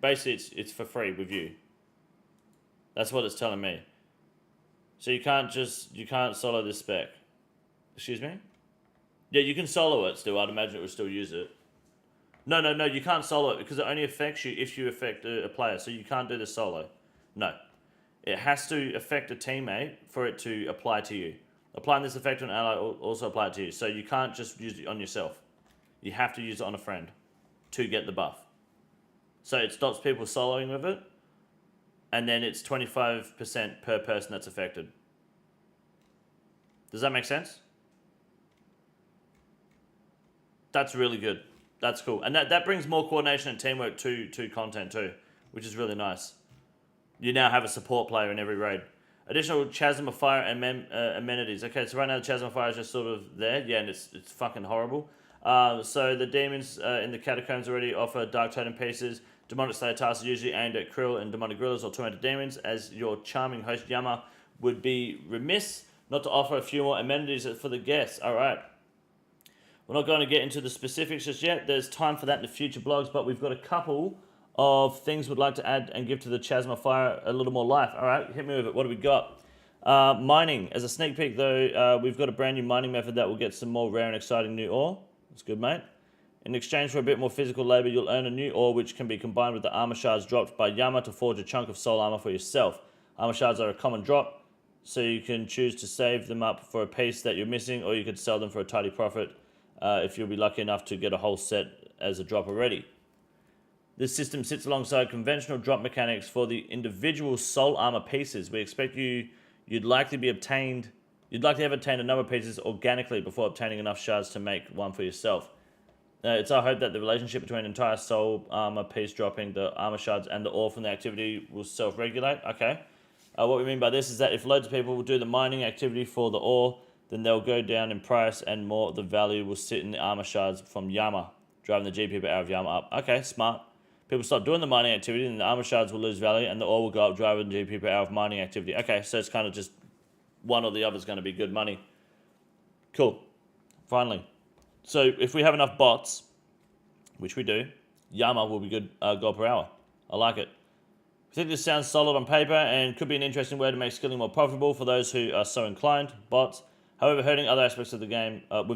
basically it's for free with you. That's what it's telling me. So you can't solo this spec. Excuse me? Yeah, you can solo it still. I'd imagine it would still use it. No, you can't solo it because it only affects you if you affect a player, so you can't do this solo. No. It has to affect a teammate for it to apply to you. Applying this effect on an ally also apply it to you, so you can't just use it on yourself. You have to use it on a friend to get the buff. So it stops people soloing with it, and then it's 25% per person that's affected. Does that make sense? That's really good. That's cool. And that brings more coordination and teamwork to content too, which is really nice. You now have a support player in every raid. Additional Chasm of Fire and amenities. Okay, so right now the Chasm of Fire is just sort of there. Yeah, and it's fucking horrible. So the demons in the catacombs already offer Dark Totem pieces. Demonic Slayer tasks are usually aimed at Krill and Demonic Gorillas or tormented demons, as your charming host Yama would be remiss not to offer a few more amenities for the guests. All right. We're not going to get into the specifics just yet. There's time for that in the future blogs, but we've got a couple of things we'd like to add and give to the Chasm of Fire a little more life. All right, hit me with it. What do we got? Mining. As a sneak peek, though, we've got a brand new mining method that will get some more rare and exciting new ore. That's good, mate. In exchange for a bit more physical labor, you'll earn a new ore which can be combined with the armor shards dropped by Yama to forge a chunk of soul armor for yourself. Armor shards are a common drop, so you can choose to save them up for a piece that you're missing, or you could sell them for a tidy profit if you'll be lucky enough to get a whole set as a drop already. This system sits alongside conventional drop mechanics for the individual soul armor pieces. We expect you'd likely have obtained a number of pieces organically before obtaining enough shards to make one for yourself. It's our hope that the relationship between entire soul armor piece dropping, the armor shards, and the ore from the activity will self-regulate. Okay. What we mean by this is that if loads of people will do the mining activity for the ore, then they'll go down in price and more of the value will sit in the armor shards from Yama, driving the GP per hour of Yama up. Okay, smart. People stop doing the mining activity and the armor shards will lose value and the ore will go up, driving the GP per hour of mining activity. Okay, so it's kind of just one or the other is going to be good money. Cool. Finally. So if we have enough bots, which we do, Yama will be good gold per hour. I like it. I think this sounds solid on paper and could be an interesting way to make skilling more profitable for those who are so inclined, bots. However, without hurting other aspects of the game, it'd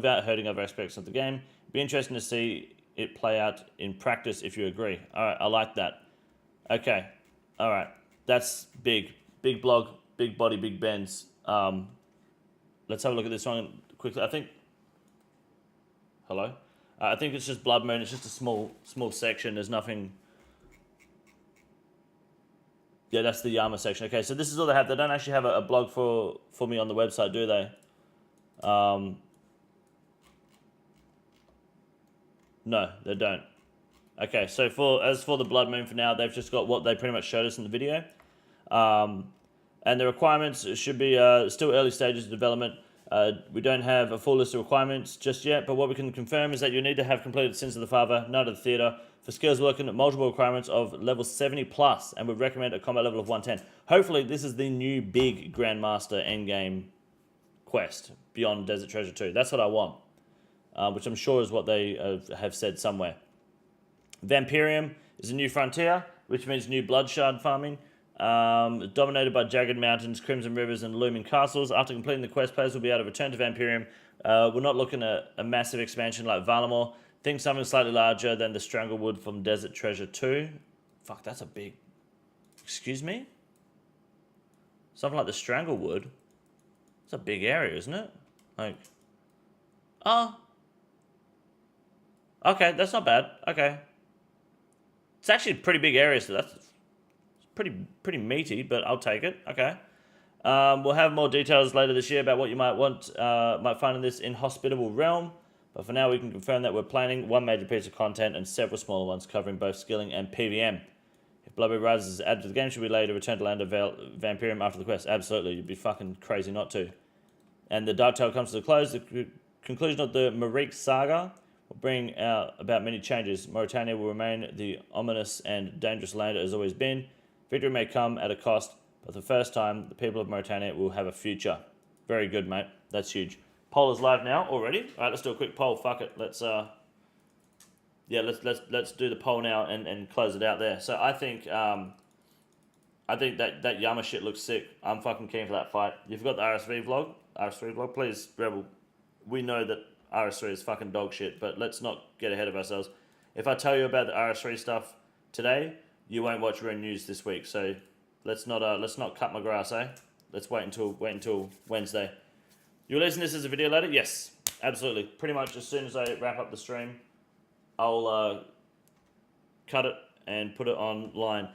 be interesting to see it play out in practice if you agree. All right, I like that. Okay, all right, that's big. Big blog, big body, big bends. Let's have a look at this one quickly. I think, hello? I think it's just Blood Moon. It's just a small section. There's nothing. Yeah, that's the Yama section. Okay, so this is all they have. They don't actually have a blog for me on the website, do they? No, they don't. Okay, so as for the Blood Moon for now, they've just got what they pretty much showed us in the video. And the requirements should be still early stages of development. We don't have a full list of requirements just yet, but what we can confirm is that you need to have completed Sins of the Father, Night of the Theatre, for skills working at multiple requirements of level 70 plus, and would recommend a combat level of 110. Hopefully, this is the new big Grandmaster Endgame quest beyond Desert Treasure 2. That's what I want, which I'm sure is what they have said somewhere. Vampirium is a new frontier, which means new blood shard farming. Dominated by jagged mountains, crimson rivers, and looming castles. After completing the quest, players will be able to return to Vampirium. We're not looking at a massive expansion like Varlamore. Think something slightly larger than the Stranglewood from Desert Treasure 2. Fuck, that's a big... Excuse me? Something like the Stranglewood? It's a big area, isn't it? Like... Oh. Okay, that's not bad. Okay. It's actually a pretty big area, so that's... Pretty meaty, but I'll take it. Okay. We'll have more details later this year about what you might find in this inhospitable realm. But for now, we can confirm that we're planning one major piece of content and several smaller ones covering both skilling and PvM. If Bloodbeard Rises is added to the game, should we later return to Land of Vampirium after the quest? Absolutely. You'd be fucking crazy not to. And the Dark Tale comes to a close. The conclusion of the Marique saga will bring about many changes. Mauritania will remain the ominous and dangerous land it has always been. Victory may come at a cost, but for the first time, the people of Mauritania will have a future. Very good, mate. That's huge. Poll is live now already. All right, let's do a quick poll. Fuck it. Let's do the poll now and close it out there. So I think that Yama shit looks sick. I'm fucking keen for that fight. You've got the RS3 vlog. Please, Rebel. We know that RS3 is fucking dog shit, but let's not get ahead of ourselves. If I tell you about the RS3 stuff today, you won't watch Rune News this week, so let's not cut my grass, eh? Let's wait until Wednesday. You releasing this as a video later? Yes, absolutely. Pretty much as soon as I wrap up the stream, I'll cut it and put it online.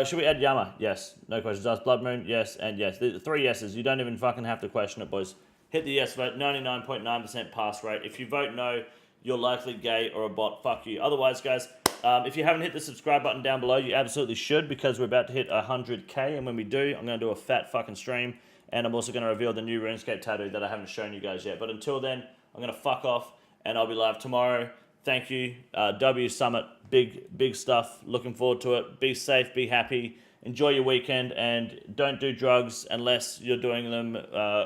Should we add Yama? Yes. No questions asked. Blood Moon? Yes, and yes. The 3 yeses. You don't even fucking have to question it, boys. Hit the yes vote. 99.9% pass rate. If you vote no, you're likely gay or a bot. Fuck you. Otherwise, guys, if you haven't hit the subscribe button down below, you absolutely should, because we're about to hit 100K, and when we do, I'm going to do a fat fucking stream, and I'm also going to reveal the new RuneScape tattoo that I haven't shown you guys yet. But until then, I'm going to fuck off, and I'll be live tomorrow. Thank you. W Summit, big stuff. Looking forward to it. Be safe, be happy. Enjoy your weekend, and don't do drugs unless you're doing them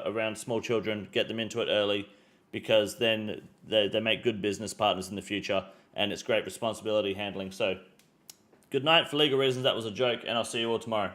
around small children. Get them into it early, because then they make good business partners in the future, and it's great responsibility handling. So good night. For legal reasons, that was a joke, and I'll see you all tomorrow.